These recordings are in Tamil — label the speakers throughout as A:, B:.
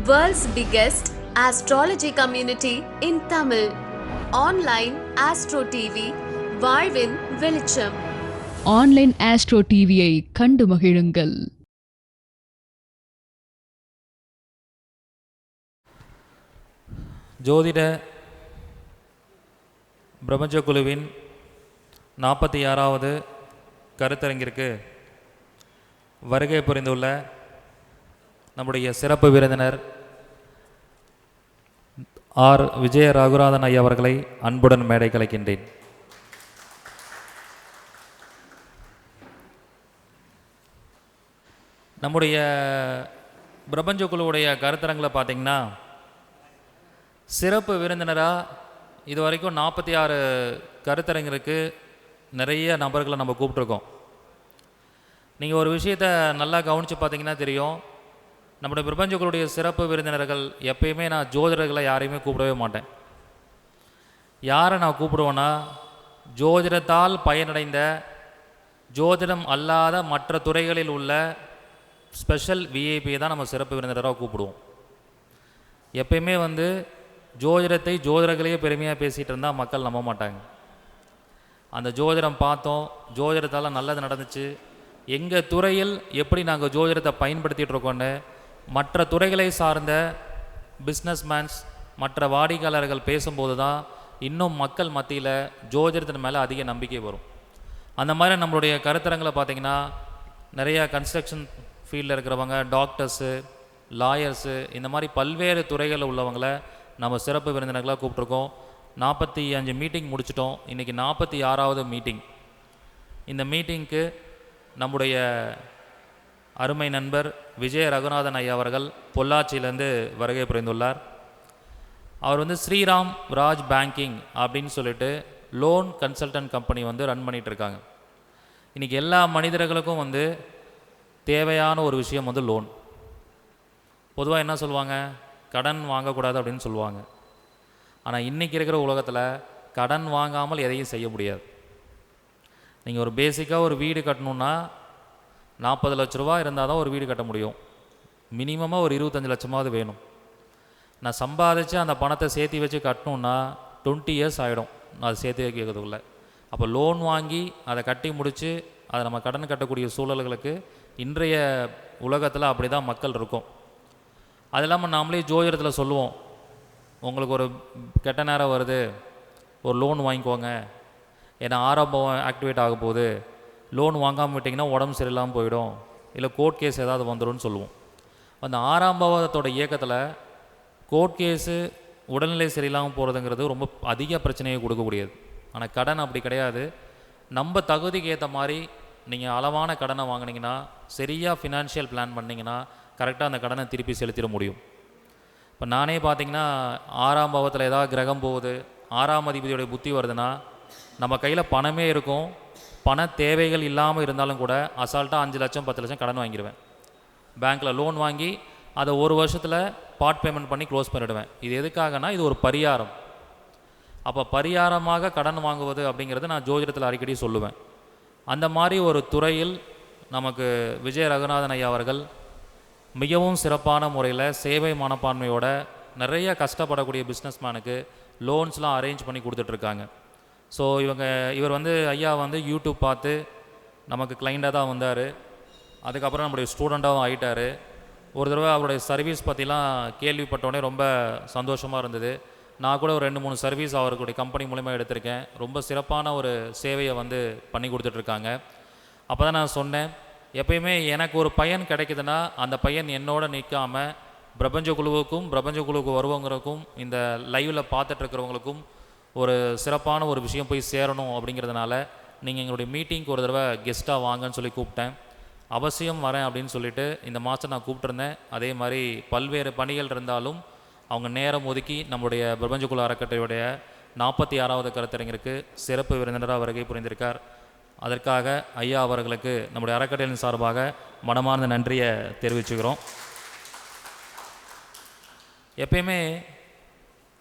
A: World's biggest astrology community in Tamil. Online Astro TV, வாழ்வின் வெளிச்சம்.
B: ஆன்லைன் ஆஸ்ட்ரோ டிவியை கண்டு மகிழுங்கள்.
C: ஜோதிட பிரபஞ்ச குழுவின் 46வது கருத்தரங்கிற்கு வருகை புரிந்துள்ள நம்முடைய சிறப்பு விருந்தினர் ஆர் விஜய ரகுநாதன் ஐயா அவர்களை அன்புடன் மேடை கலைக்கின்றேன். நம்முடைய பிரபஞ்ச குழுவுடைய கருத்தரங்களை பார்த்திங்கன்னா சிறப்பு விருந்தினராக இது வரைக்கும் 46 கருத்தரங்கிற்கு நிறைய நபர்களை நம்ம கூப்பிட்ருக்கோம். நீங்கள் ஒரு விஷயத்தை நல்லா கவனித்து பார்த்தீங்கன்னா தெரியும், நம்முடைய பிரபஞ்சங்களுடைய சிறப்பு விருந்தினர்கள் எப்பயுமே நான் ஜோதிடர்களை யாரையுமே கூப்பிடவே மாட்டேன். யாரை நான் கூப்பிடுவேன்னா, ஜோதிடத்தால் பயனடைந்த ஜோதிடம் அல்லாத மற்ற துறைகளில் உள்ள ஸ்பெஷல் விஐபியை தான் நம்ம சிறப்பு விருந்தினராக கூப்பிடுவோம். எப்பயுமே ஜோதிடத்தை ஜோதிடர்களையே பெருமையாக பேசிகிட்டு இருந்தால் மக்கள் நம்ப மாட்டாங்க. அந்த ஜோதிடம் பார்த்தோம், ஜோதிடத்தால் நல்லது நடந்துச்சு, எங்கள் துறையில் எப்படி நாங்கள் ஜோதிடத்தை பயன்படுத்திகிட்டு இருக்கோன்னு மற்ற துறைகளை சார்ந்த பிஸ்னஸ்மேன்ஸ் மற்ற வாடிக்கையாளர்கள் பேசும்போது தான் இன்னும் மக்கள் மத்தியில் ஜோதிடத்தின் மேலே அதிக நம்பிக்கை வரும். அந்த மாதிரி நம்மளுடைய கருத்தரங்களை பார்த்திங்கன்னா நிறையா கன்ஸ்ட்ரக்ஷன் ஃபீல்டில் இருக்கிறவங்க, டாக்டர்ஸு, லாயர்ஸு, இந்த மாதிரி பல்வேறு துறைகளில் உள்ளவங்களை நம்ம சிறப்பு விருந்தினர்களாக கூப்பிட்ருக்கோம். 45 மீட்டிங் முடிச்சிட்டோம். இன்றைக்கி 46வது மீட்டிங். இந்த மீட்டிங்க்கு நம்முடைய அருமை நண்பர் விஜய ரகுநாதன் ஐயா அவர்கள் பொள்ளாச்சியிலேருந்து வருகை புரிந்துள்ளார். அவர் ஸ்ரீராம் ராஜ் பேங்கிங் அப்படின்னு சொல்லிட்டு லோன் கன்சல்டன்ட் கம்பெனி ரன் பண்ணிகிட்ருக்காங்க. இன்றைக்கி எல்லா மனிதர்களுக்கும் தேவையான ஒரு விஷயம் லோன். பொதுவாக என்ன சொல்லுவாங்க, கடன் வாங்கக்கூடாது அப்படின்னு சொல்லுவாங்க. ஆனால் இன்றைக்கி இருக்கிற உலகத்தில் கடன் வாங்காமல் எதையும் செய்ய முடியாது. நீங்கள் ஒரு பேசிக்காக ஒரு வீடு கட்டணுன்னா 40 லட்ச ரூபா இருந்தால் தான் ஒரு வீடு கட்ட முடியும். மினிமமாக ஒரு 25 லட்சமாவது வேணும். நான் சம்பாதிச்சு அந்த பணத்தை சேர்த்து வச்சு கட்டணுன்னா 20 இயர்ஸ் ஆகிடும் அது சேர்த்து வைக்கிறதுக்குள்ள. அப்போ லோன் வாங்கி அதை கட்டி முடித்து அதை நம்ம கடன் கட்டக்கூடிய சூழல்களுக்கு இன்றைய உலகத்தில் அப்படி தான் மக்கள் இருக்கும். அது இல்லாமல் நாமளே ஜோதிடத்தில் சொல்லுவோம், உங்களுக்கு ஒரு கெட்ட நேரம் வருது, ஒரு லோன் வாங்கிக்கோங்க, ஏன்னா 6ஆம் பாவம் ஆக்டிவேட் ஆக போகுது, லோன் வாங்காமல் விட்டிங்கன்னா உடம்பு சரியில்லாமல் போயிடும், இல்லை கோர்ட் கேஸ் ஏதாவது வந்துடும்னு சொல்லுவோம். அந்த 6ஆம் பாவத்தோட இயக்கத்தில் கோர்ட் கேஸு, உடல்நிலை சரியில்லாமல் போகிறதுங்கிறது ரொம்ப அதிக பிரச்சனையை கொடுக்கக்கூடியது. ஆனால் கடன் அப்படி கிடையாது. நம்ம தகுதிக்கு ஏற்ற மாதிரி நீங்கள் அளவான கடனை வாங்கினீங்கன்னா, சரியாக ஃபினான்ஷியல் பிளான் பண்ணிங்கன்னா கரெக்டாக அந்த கடனை திருப்பி செலுத்திட முடியும். இப்போ நானே பார்த்திங்கன்னா 6ஆம் பாவத்தில் ஏதாவது கிரகம் போகுது, 6ஆம் அதிபதியோடைய புத்தி வருதுன்னா நம்ம கையில் பணமே இருக்கும், பண தேவைகள் இல்லாமல் இருந்தாலும் கூட அசால்ட்டாக 5 லட்சம் 10 லட்சம் கடன் வாங்கிடுவேன். பேங்க்கில் லோன் வாங்கி அதை ஒரு வருஷத்தில் பார்ட் பேமெண்ட் பண்ணி க்ளோஸ் பண்ணிவிடுவேன். இது எதுக்காகனா, இது ஒரு பரிகாரம். அப்போ பரிகாரமாக கடன் வாங்குவது அப்படிங்கிறது நான் ஜோதிடத்தில் அடிக்கடி சொல்லுவேன். அந்த மாதிரி ஒரு துறையில் நமக்கு விஜய ரகுநாதன் ஐயா அவர்கள் மிகவும் சிறப்பான முறையில் சேவை மனப்பான்மையோட நிறைய கஷ்டப்படக்கூடிய பிஸ்னஸ்மேனுக்கு லோன்ஸ்லாம் அரேஞ்ச் பண்ணி கொடுத்துட்ருக்காங்க. ஸோ இவர் ஐயா யூடியூப் பார்த்து நமக்கு கிளைண்டாக தான் வந்தார். அதுக்கப்புறம் நம்முடைய ஸ்டூடெண்ட்டாகவும் ஆகிட்டார். ஒரு தடவை அவருடைய சர்வீஸ் பற்றிலாம் கேள்விப்பட்டோடனே ரொம்ப சந்தோஷமாக இருந்தது. நான் கூட ஒரு 2-3 சர்வீஸ் அவருடைய கம்பெனி மூலிமா எடுத்திருக்கேன். ரொம்ப சிறப்பான ஒரு சேவையை பண்ணி கொடுத்துட்ருக்காங்க. அப்போ தான் நான் சொன்னேன், எப்பயுமே எனக்கு ஒரு பையன் கிடைக்குதுன்னா அந்த பையன் என்னோட நிற்காமல் பிரபஞ்ச குழுவுக்கும் பிரபஞ்ச குழுவுக்கு வருவங்களுக்கும் இந்த லைவில் பார்த்துட்ருக்கிறவங்களுக்கும் ஒரு சிறப்பான ஒரு விஷயம் போய் சேரணும். அப்படிங்கிறதுனால நீங்கள் எங்களுடைய மீட்டிங்க்கு ஒரு தடவை கெஸ்ட்டாக வாங்கன்னு சொல்லி கூப்பிட்டேன். அவசியம் வரேன் அப்படின்னு சொல்லிவிட்டு இந்த மாதம் நான் கூப்பிட்டுருந்தேன். அதே மாதிரி பல்வேறு பணிகள் இருந்தாலும் அவங்க நேரம் ஒதுக்கி நம்முடைய பிரபஞ்ச குழு அறக்கட்டளையுடைய 46வது கருத்தரங்கிற்கு சிறப்பு விருந்தினராக வருகை புரிந்திருக்கார். அதற்காக ஐயா அவர்களுக்கு நம்முடைய அறக்கட்டளையின் சார்பாக மனமார்ந்த நன்றியை தெரிவிச்சுக்கிறோம். எப்பயுமே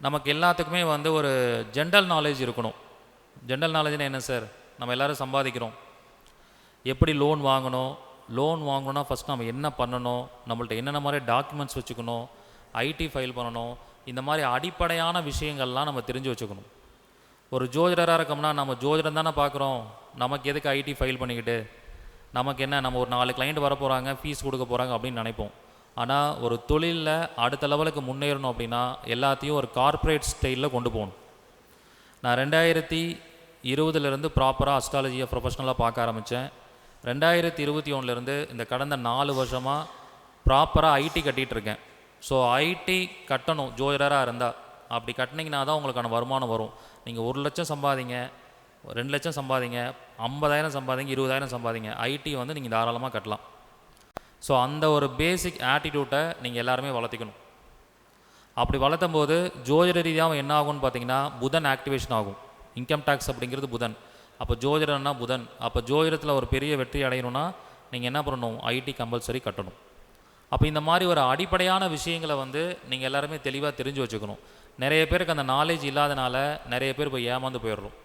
C: நமக்கு எல்லாத்துக்குமே ஒரு ஜென்ரல் நாலேஜ் இருக்கணும். ஜென்ரல் நாலேஜ்னா என்ன சார், நம்ம எல்லோரும் சம்பாதிக்கிறோம், எப்படி லோன் வாங்கணும், லோன் வாங்கணும்னா ஃபஸ்ட் நம்ம என்ன பண்ணணும், நம்மள்ட்ட என்னென்ன மாதிரி டாக்குமெண்ட்ஸ் வச்சுக்கணும், ஐடி ஃபைல் பண்ணணும். இந்த மாதிரி அடிப்படையான விஷயங்கள்லாம் நம்ம தெரிஞ்சு வச்சுக்கணும். ஒரு ஜோதிடராக இருக்கோம்னா நம்ம ஜோதிடம் தானே பார்க்குறோம், நமக்கு எதுக்கு ஐடி ஃபைல் பண்ணிக்கிட்டு, நமக்கு என்ன, நம்ம ஒரு 4 கிளைண்ட் வர போகிறாங்க, ஃபீஸ் கொடுக்க போகிறாங்க அப்படின்னு நினைப்போம். ஆனால் ஒரு தொழிலில் அடுத்த லெவலுக்கு முன்னேறணும் அப்படின்னா எல்லாத்தையும் ஒரு கார்ப்பரேட் ஸ்டைலில் கொண்டு போகணும். நான் 2020 ப்ராப்பராக அஸ்ட்ராலஜியை ப்ரொஃபஷ்னலாக பார்க்க ஆரம்பித்தேன். 2021 இந்த கடந்த 4 வருஷமாக ப்ராப்பராக ஐடி கட்டிகிட்டு இருக்கேன். ஸோ ஐடி கட்டணும் ஜோதிடராக இருந்தால். அப்படி கட்டினீங்கன்னா தான் உங்களுக்கான வருமானம் வரும். நீங்கள் 1 லட்சம் சம்பாதிங்க, 2 லட்சம் சம்பாதிங்க, 50,000 சம்பாதிங்க, 20,000 சம்பாதிங்க, ஐடி வந்து நீங்கள் தாராளமாக கட்டலாம். ஸோ அந்த ஒரு பேசிக் ஆட்டிடியூட்டை நீங்கள் எல்லாருமே வளர்த்திக்கணும். அப்படி வளர்த்தும் போது ஜோதிட ரீதியாக என்ன ஆகும்னு பார்த்தீங்கன்னா புதன் ஆக்டிவேஷன் ஆகும். இன்கம் டேக்ஸ் அப்படிங்கிறது புதன். அப்போ ஜோதிடம்னா புதன். அப்போ ஜோதிடத்தில் ஒரு பெரிய வெற்றி அடையணும்னா நீங்கள் என்ன பண்ணணும், ஐடி கம்பல்சரி கட்டணும். அப்போ இந்த மாதிரி ஒரு அடிப்படையான விஷயங்களை வந்து நீங்கள் எல்லாருமே தெளிவாக தெரிஞ்சு வச்சுக்கணும். நிறைய பேருக்கு அந்த நாலேஜ் இல்லாதனால நிறைய பேர் போய் ஏமாந்து போயிடுறோம்.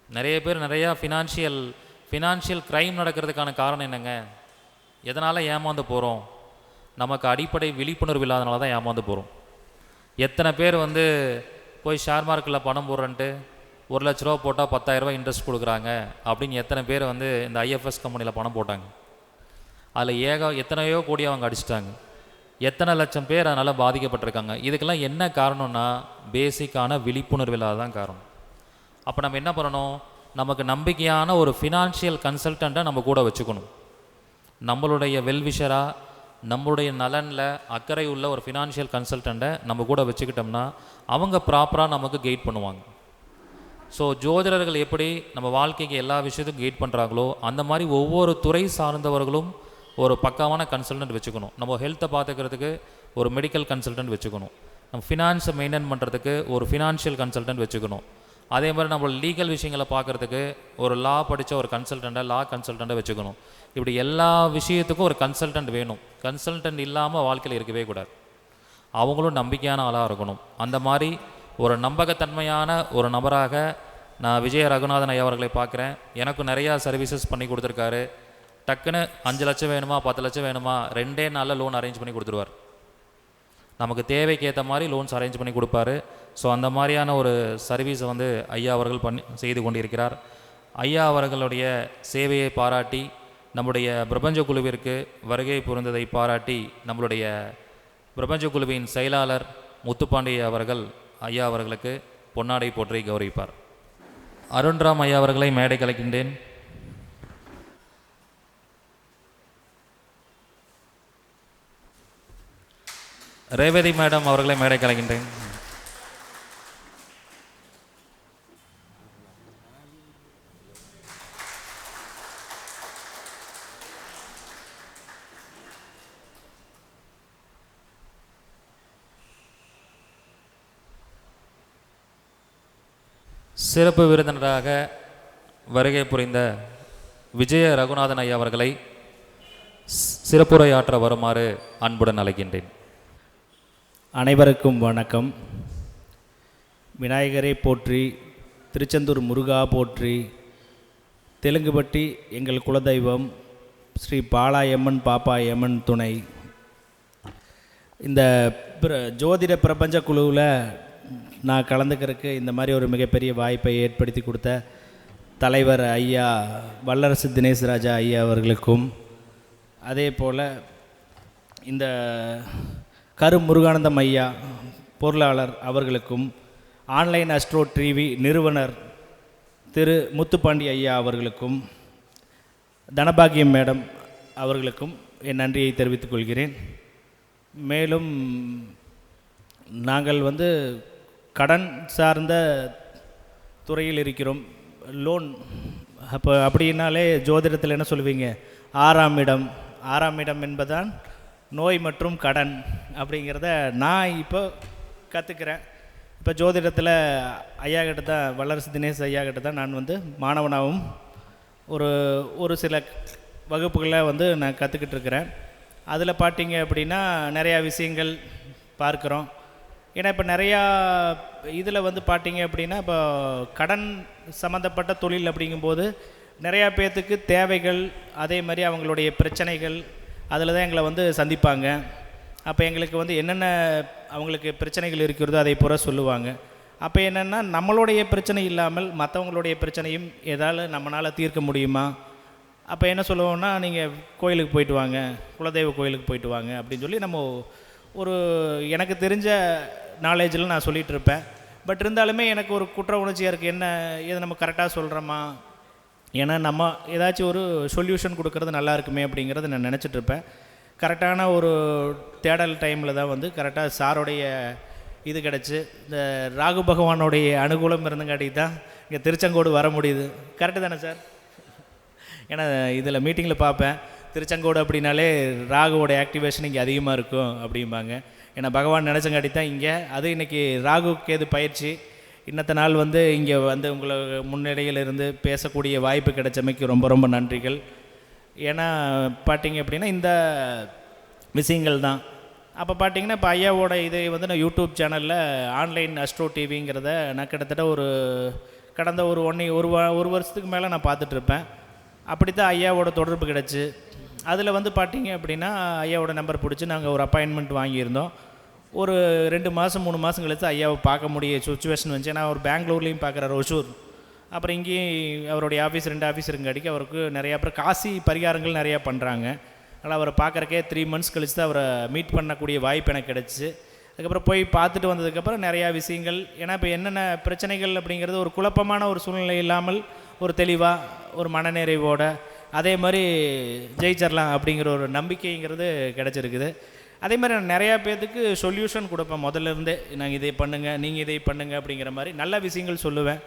C: நிறைய பேர் நிறையா ஃபினான்ஷியல் க்ரைம் நடக்கிறதுக்கான காரணம் என்னங்க, எதனால் ஏமாந்து போகிறோம், நமக்கு அடிப்படை விழிப்புணர்வு இல்லாதனால தான் ஏமாந்து போகிறோம். எத்தனை பேர் வந்து போய் ஷேர் மார்க்கெட்டில் பணம் போடுறன்ட்டு 1 லட்ச ரூபா போட்டால் 10,000 ரூபா இன்ட்ரெஸ்ட் கொடுக்குறாங்க அப்படின்னு எத்தனை பேர் வந்து இந்த ஐஎஃப்எஸ் கம்பெனியில் பணம் போட்டாங்க. அதில் எத்தனையோ கோடி அவங்க அடிச்சிட்டாங்க. எத்தனை லட்சம் பேர் அதனால் பாதிக்கப்பட்டிருக்காங்க. இதுக்கெல்லாம் என்ன காரணம்னா பேசிக்கான விழிப்புணர்வு இல்லாதான் காரணம். அப்போ நம்ம என்ன பண்ணணும், நமக்கு நம்பிக்கையான ஒரு ஃபினான்ஷியல் கன்சல்டண்ட்டை நம்ம கூட வச்சுக்கணும். நம்மளுடைய வெல்விஷராக, நம்மளுடைய நலனில் அக்கறை உள்ள ஒரு ஃபினான்ஷியல் கன்சல்டண்ட்டை நம்ம கூட வச்சுக்கிட்டோம்னா அவங்க ப்ராப்பராக நமக்கு கைட் பண்ணுவாங்க. ஸோ ஜோதிடர்கள் எப்படி நம்ம வாழ்க்கைக்கு எல்லா விஷயத்துக்கும் கைட் பண்ணுறாங்களோ அந்த மாதிரி ஒவ்வொரு துறை சார்ந்தவர்களும் ஒரு பக்காவான கன்சல்டன்ட் வச்சுக்கணும். நம்ம ஹெல்த்தை பார்த்துக்கிறதுக்கு ஒரு மெடிக்கல் கன்சல்டன்ட் வச்சுக்கணும். நம்ம ஃபினான்ஸை மெயின்டைன் பண்ணுறதுக்கு ஒரு ஃபினான்ஷியல் கன்சல்டன்ட் வச்சுக்கணும். அதே மாதிரி நம்ம லீகல் விஷயங்களை பார்க்குறதுக்கு ஒரு லா படித்த ஒரு லா கன்சல்டண்ட்டை வச்சுக்கணும். இப்படி எல்லா விஷயத்துக்கும் ஒரு கன்சல்டன்ட் வேணும். கன்சல்டன்ட் இல்லாமல் வாழ்க்கையில் இருக்கவே கூடாது. அவங்களும் நம்பிக்கையான ஆளாக இருக்கணும். அந்த மாதிரி ஒரு நம்பகத்தன்மையான ஒரு நபராக நான் விஜய ரகுநாதன் ஐயா அவர்களை பார்க்குறேன். எனக்கும் நிறையா சர்வீசஸ் பண்ணி கொடுத்துருக்காரு. டக்குன்னு 5 லட்சம் வேணுமா 10 லட்சம் வேணுமா 2 நாளில் லோன் அரேஞ்ச் பண்ணி கொடுத்துருவார். நமக்கு தேவைக்கு ஏற்ற மாதிரி லோன்ஸ் அரேஞ்ச் பண்ணி கொடுப்பாரு. ஸோ அந்த மாதிரியான ஒரு சர்வீஸை வந்து ஐயா அவர்கள் செய்து கொண்டிருக்கிறார். ஐயா அவர்களுடைய சேவையை பாராட்டி நம்முடைய பிரபஞ்ச குழுவிற்கு வருகை புரிந்ததை பாராட்டி நம்மளுடைய பிரபஞ்ச குழுவின் செயலாளர் முத்துப்பாண்டி அவர்கள் ஐயா அவர்களுக்கு பொன்னாடை போற்றி கௌரவிப்பார். அருண்ராம் ஐயா அவர்களை மேடை கலைக்கின்றேன். ரேவதி மேடம் அவர்களை மேடை கலைக்கின்றேன். சிறப்பு விருந்தினராக வருகை புரிந்த விஜய ரகுநாதன் ஐயா அவர்களை சிறப்புரையாற்ற வருமாறு அன்புடன் அழைக்கின்றேன்.
D: அனைவருக்கும் வணக்கம். விநாயகரை போற்றி, திருச்செந்தூர் முருகா போற்றி, தெலுங்குபட்டி எங்கள் குலதெய்வம் ஸ்ரீ பாலாயம்மன் பாப்பாயம்மன் துணை. இந்த ஜோதிட பிரபஞ்ச குழுவில் நான் கலந்துக்கிறதுக்கு இந்த மாதிரி ஒரு மிகப்பெரிய வாய்ப்பை ஏற்படுத்தி கொடுத்த தலைவர் ஐயா வல்லரசு தினேஷ் ராஜா ஐயா அவர்களுக்கும், அதே போல் இந்த முருகானந்தம் ஐயா பொருளாளர் அவர்களுக்கும், ஆன்லைன் அஸ்ட்ரோ டிவி நிறுவனர் திரு முத்துப்பாண்டி ஐயா அவர்களுக்கும், தனபாகியம் மேடம் அவர்களுக்கும் என் நன்றியை தெரிவித்துக் கொள்கிறேன். மேலும் நாங்கள் கடன் சார்ந்த துறையில் இருக்கிறோம். லோன் அப்படின்னாலே ஜோதிடத்தில் என்ன சொல்லுவீங்க, 6ஆம் இடம் என்பதான் நோய் மற்றும் கடன் அப்படிங்கிறத நான் இப்போ கற்றுக்கிறேன். இப்போ ஜோதிடத்தில் ஐயா கிட்ட தான், வல்லரசு தினேஷ் ஐயா கிட்ட தான் நான் மாணவனாகவும் ஒரு சில வகுப்புகளை நான் கற்றுக்கிட்டு இருக்கிறேன். அதில் பார்த்தீங்க அப்படின்னா நிறையா விஷயங்கள் பார்க்குறோம். ஏன்னா இப்போ நிறையா இதில் பார்த்தீங்க அப்படின்னா இப்போ கடன் சம்மந்தப்பட்ட தொழில் அப்படிங்கும்போது நிறையா பேர்த்துக்கு தேவைகள், அதே மாதிரி அவங்களுடைய பிரச்சனைகள் அதில் தான் எங்களை சந்திப்பாங்க. அப்போ எங்களுக்கு வந்து என்னென்ன அவங்களுக்கு பிரச்சனைகள் இருக்கிறதோ அதை பூரா சொல்லுவாங்க. அப்போ என்னென்னா நம்மளுடைய பிரச்சனை இல்லாமல் மற்றவங்களுடைய பிரச்சனையும் ஏதாவது நம்மளால் தீர்க்க முடியுமா? அப்போ என்ன சொல்லுவோம்னா, நீங்கள் கோயிலுக்கு போயிட்டு வாங்க, குலதெய்வ கோயிலுக்கு போயிட்டு வாங்க அப்படின்னு சொல்லி நம்ம ஒரு எனக்கு தெரிஞ்ச நாலேஜில் நான் சொல்லிகிட்டு இருப்பேன். பட் இருந்தாலுமே எனக்கு ஒரு குற்ற உணர்ச்சியாக இருக்குது, என்ன இதை நம்ம கரெக்டாக சொல்கிறோமா, ஏன்னா நம்ம ஏதாச்சும் ஒரு சொல்யூஷன் கொடுக்கறது நல்லா இருக்குமே அப்படிங்கிறத நான் நினச்சிட்ருப்பேன். கரெக்டான ஒரு தேடல் டைமில் தான் வந்து கரெக்டாக சாரோடைய இது கிடச்சி, இந்த ராகு பகவானுடைய அனுகூலம் இருந்தங்காட்டி தான் இங்கே திருச்செங்கோடு வர முடியுது. கரெக்டு தானே சார்? ஏன்னா இதில் மீட்டிங்கில் பார்ப்பேன், திருச்செங்கோடு அப்படின்னாலே ராகுவோட ஆக்டிவேஷன் இங்கே அதிகமாக இருக்கும் அப்படிம்பாங்க. ஏன்னா பகவான் நினச்சங்காட்டி தான் இங்கே. அது இன்றைக்கி ராகு கேது பயிற்சி இன்னத்த நாள் வந்து இங்கே வந்து உங்களை முன்னிலையில் இருந்து பேசக்கூடிய வாய்ப்பு கிடைச்சமைக்கு ரொம்ப ரொம்ப நன்றிகள். ஏன்னா பார்த்தீங்க அப்படின்னா இந்த விஷயங்கள் தான். அப்போ பார்த்தீங்கன்னா இப்போ ஐயாவோட இதை வந்து நான் யூடியூப் சேனலில் ஆன்லைன் அஸ்ட்ரோ டிவிங்கிறத நான் கிட்டத்தட்ட கடந்த ஒரு வருஷத்துக்கு மேலே நான் பார்த்துட்ருப்பேன். அப்படி தான் ஐயாவோட தொடர்பு கிடச்சி, அதில் வந்து பார்த்தீங்க அப்படின்னா ஐயாவோட நம்பர் பிடிச்சி நாங்கள் ஒரு அப்பாயின்மெண்ட் வாங்கியிருந்தோம். ஒரு 2 மாதம் 3 மாதம் கழித்து ஐயாவை பார்க்க முடிய சுச்சுவேஷன் வந்துச்சு. ஏன்னா அவர் பெங்களூர்லேயும் பார்க்குறாரு, ஒசூர், அப்புறம் இங்கேயும் அவருடைய ஆஃபீஸ் 2 ஆஃபீஸ் இருங்காட்டிக்கு அவருக்கு நிறையா அப்புறம் காசி பரிகாரங்கள் நிறையா பண்ணுறாங்க. அதனால் அவரை பார்க்குறக்கே 3 மந்த்ஸ் கழித்து தான் அவரை மீட் பண்ணக்கூடிய வாய்ப்பு எனக்கு கிடச்சி. அதுக்கப்புறம் போய் பார்த்துட்டு வந்ததுக்கப்புறம் நிறையா விஷயங்கள், ஏன்னா இப்போ என்னென்ன பிரச்சனைகள் அப்படிங்கிறது ஒரு குழப்பமான ஒரு சூழ்நிலை இல்லாமல் ஒரு தெளிவாக ஒரு மனநிறைவோட அதே மாதிரி ஜெயிச்சிடலாம் அப்படிங்கிற ஒரு நம்பிக்கைங்கிறது கிடச்சிருக்குது. அதே மாதிரி நான் நிறையா பேர்த்துக்கு சொல்யூஷன் கொடுப்பேன். முதல்ல இருந்தே நாங்கள் இதை பண்ணுங்கள், நீங்கள் இதை பண்ணுங்கள் அப்படிங்கிற மாதிரி நல்ல விஷயங்கள் சொல்லுவேன்.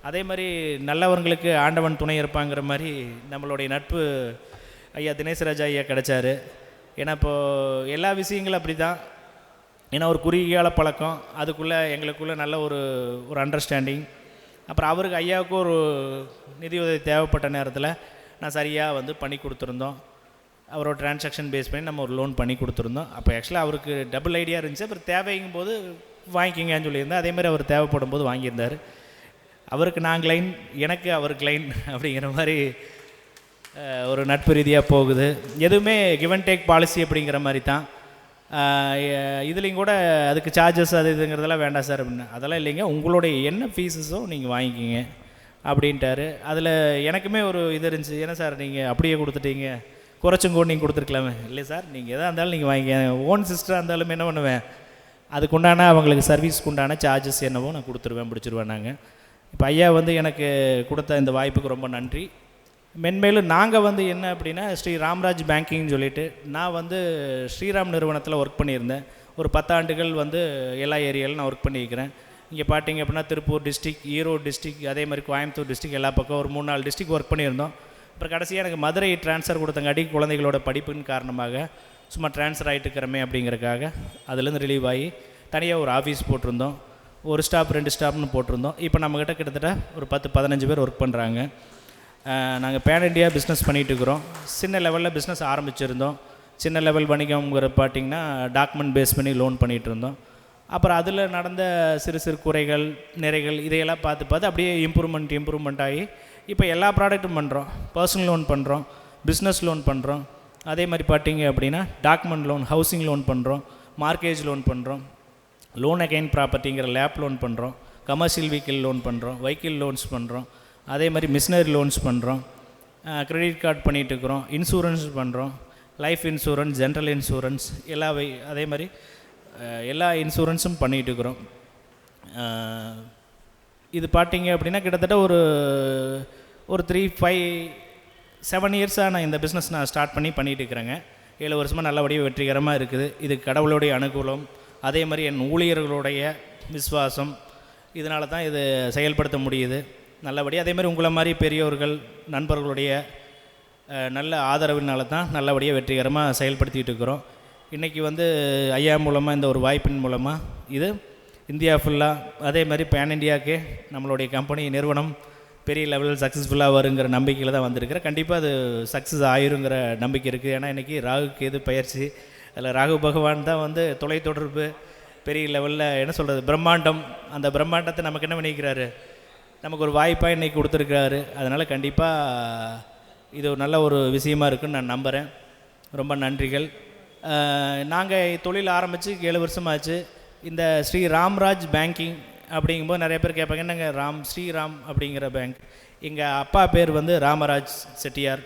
D: அதே மாதிரி நல்லவங்களுக்கு ஆண்டவன் துணை இருப்பாங்கிற மாதிரி நம்மளுடைய நட்பு ஐயா தினேஷ்ராஜா ஐயா கிடச்சாரு. ஏன்னா இப்போது எல்லா விஷயங்களும் அப்படி தான். ஏன்னா ஒரு குறுகிய கால பழக்கம், அதுக்குள்ளே எங்களுக்குள்ளே நல்ல ஒரு அண்டர்ஸ்டாண்டிங். அப்புறம் அவருக்கு ஐயாவுக்கு ஒரு நிதி உதவி தேவைப்பட்ட நேரத்தில் நான் சரியாக வந்து பண்ணி கொடுத்துருந்தோம். அவரோட டிரான்சாக்ஷன் பேஸ் பண்ணி நம்ம ஒரு லோன் பண்ணி கொடுத்துருந்தோம். அப்போ ஆக்சுவலாக அவருக்கு டபுள் ஐடியா இருந்துச்சு. அப்புறம் தேவைங்கும் போது வாங்கிக்கிங்கன்னு சொல்லியிருந்தேன். அதேமாதிரி அவர் தேவைப்படும் போது வாங்கியிருந்தார். அவருக்கு நான் கிளைன், எனக்கு அவருக்கு கிளைன் அப்படிங்கிற மாதிரி ஒரு நட்பு ரீதியாக போகுது. எதுவுமே கிவ் அண்ட் டேக் பாலிசி அப்படிங்கிற மாதிரி தான். இதுலேயும் கூட அதுக்கு சார்ஜஸ் அது இதுங்கிறதெல்லாம் வேண்டாம் சார் அப்படின்னு. அதெல்லாம் இல்லைங்க, உங்களுடைய என்ன ஃபீஸஸோ நீங்கள் வாங்கிக்கிங்க அப்படின்ட்டாரு. அதில் எனக்குமே ஒரு இது இருந்துச்சு, ஏன்னா சார் நீங்கள் அப்படியே கொடுத்துட்டீங்க, குறைச்சும் கூட நீங்கள் கொடுத்துருக்கலாமே. இல்லை சார், நீங்கள் எதாக இருந்தாலும் நீங்கள் வாங்கிக்க, ஓன் சிஸ்டராக இருந்தாலும் என்ன பண்ணுவேன், அதுக்குண்டான அவங்களுக்கு சர்வீஸ்க்கு உண்டான சார்ஜஸ் என்னவோ நான் கொடுத்துருவேன், பிடிச்சிருவேன். நாங்கள் இப்போ ஐயா வந்து எனக்கு கொடுத்த இந்த வாய்ப்புக்கு ரொம்ப நன்றி. மென்மேலும் நாங்கள் வந்து என்ன அப்படின்னா, ஸ்ரீ ராம்ராஜ் பேங்கிங்னு சொல்லிட்டு நான் வந்து ஸ்ரீராம் நிறுவனத்தில் ஒர்க் பண்ணியிருந்தேன். ஒரு 10 ஆண்டுகள் வந்து எல்லா ஏரியாவிலும் நான் ஒர்க் பண்ணியிருக்கிறேன். இங்கே பார்த்தீங்க அப்படின்னா திருப்பூர் டிஸ்ட்ரிக், ஈரோடு டிஸ்ட்ரிக், அதே மாதிரி கோயம்புத்தூர் டிஸ்ட்ரிக், எல்லா பக்கம் ஒரு 3-4 டிஸ்ட்ரிக் ஒர்க் பண்ணியிருந்தோம். அப்புறம் கடைசியாக எனக்கு மதுரை ட்ரான்ஸ்ஃபர் கொடுத்தங்காட்டி குழந்தைகளோட படிப்பின் காரணமாக சும்மா ட்ரான்ஸ்ஃபர் ஆகிட்டு இருக்கிறமே அப்படிங்கிறக்காக அதுலேருந்து ரிலீவ் ஆகி தனியாக ஒரு ஆஃபீஸ் போட்டிருந்தோம். ஒரு ஸ்டாப் 2 ஸ்டாப்னு போட்டிருந்தோம். இப்போ நம்மக்கிட்ட கிட்டத்தட்ட ஒரு 10-15 பேர் ஒர்க் பண்ணுறாங்க. நாங்கள் பேன் இண்டியா பிஸ்னஸ் பண்ணிகிட்டு இருக்கிறோம். சின்ன லெவலில் பிஸ்னஸ் ஆரம்பிச்சிருந்தோம். சின்ன லெவல் வணிகம்ங்கிற பார்த்திங்கன்னா டாக்குமெண்ட் பேஸ் பண்ணி லோன் பண்ணிகிட்டு இருந்தோம். அப்புறம் அதில் நடந்த சிறு சிறு குறைகள் நிறைகள் இதையெல்லாம் பார்த்து அப்படியே இம்ப்ரூவ்மெண்ட் ஆகி இப்போ எல்லா ப்ராடக்ட்டும் பண்ணுறோம். பர்சனல் லோன் பண்ணுறோம், பிஸ்னஸ் லோன் பண்ணுறோம், அதே மாதிரி பார்த்திங்க அப்படின்னா டாக்குமெண்ட் லோன், ஹவுசிங் லோன் பண்ணுறோம், மார்க்கேஜ் லோன் பண்ணுறோம், லோன் அகைன் ப்ராப்பர்ட்டிங்கிற லேப் லோன் பண்ணுறோம், கமர்ஷியல் வெஹிக்கிள் லோன் பண்ணுறோம், வெஹிக்கிள் லோன்ஸ் பண்ணுறோம், அதே மாதிரி மிஷினரி லோன்ஸ் பண்ணுறோம், கிரெடிட் கார்டு பண்ணிகிட்டு இருக்கிறோம், இன்சூரன்ஸ் பண்ணுறோம், லைஃப் இன்சூரன்ஸ், ஜென்ரல் இன்சூரன்ஸ், அதே மாதிரி எல்லா இன்சூரன்ஸும் பண்ணிகிட்டு இருக்கிறோம். இது பார்த்தீங்க அப்படின்னா கிட்டத்தட்ட ஒரு 3-5-7 இயர்ஸாக நான் இந்த பிஸ்னஸ் நான் ஸ்டார்ட் பண்ணிகிட்டு இருக்கிறேங்க. 7 வருஷமாக நல்லபடியாக வெற்றிகரமாக இருக்குது. இது கடவுளுடைய அனுகூலம், அதே மாதிரி என் ஊழியர்களுடைய விசுவாசம், இதனால தான் இது செயல்படுத்த முடியுது நல்லபடியாக. அதே மாதிரி உங்களை மாதிரி பெரியவர்கள் நண்பர்களுடைய நல்ல ஆதரவினால தான் நல்லபடியாக வெற்றிகரமாக செயல்படுத்திகிட்டு இருக்கிறோம். இன்றைக்கி வந்து ஐயா மூலமாக இந்த ஒரு வாய்ப்பின் மூலமாக இது இந்தியா ஃபுல்லாக, அதே மாதிரி பேன் இண்டியாவுக்கே நம்மளுடைய கம்பெனி நிறுவனம் பெரிய லெவலில் சக்ஸஸ்ஃபுல்லாக வருங்கிற நம்பிக்கையில் தான் வந்திருக்கிறேன். கண்டிப்பாக அது சக்ஸஸ் ஆயிருங்கிற நம்பிக்கை இருக்குது. ஏன்னா இன்றைக்கி ராகுக்கு எது பயிற்சி, அதில் ராகு பகவான் தான் வந்து தொலைத்தொடர்பு பெரிய லெவலில் என்ன சொல்கிறது பிரம்மாண்டம், அந்த பிரம்மாண்டத்தை நமக்கு என்ன பண்ணிக்கிறாரு, நமக்கு ஒரு வாய்ப்பாக இன்றைக்கி கொடுத்துருக்காரு. அதனால் கண்டிப்பாக இது ஒரு நல்ல ஒரு விஷயமா இருக்குன்னு நான் நம்புகிறேன். ரொம்ப நன்றிகள். நாங்கள் தொழில் ஆரம்பித்து 7 வருஷமாச்சு. இந்த ஸ்ரீ ராம்ராஜ் பேங்கிங் அப்படிங்கும்போது நிறைய பேர் கேட்பாங்க, என்னங்க ஸ்ரீராம் அப்படிங்கிற பேங்க். எங்கள் அப்பா பேர் வந்து ராமராஜ் செட்டியார்.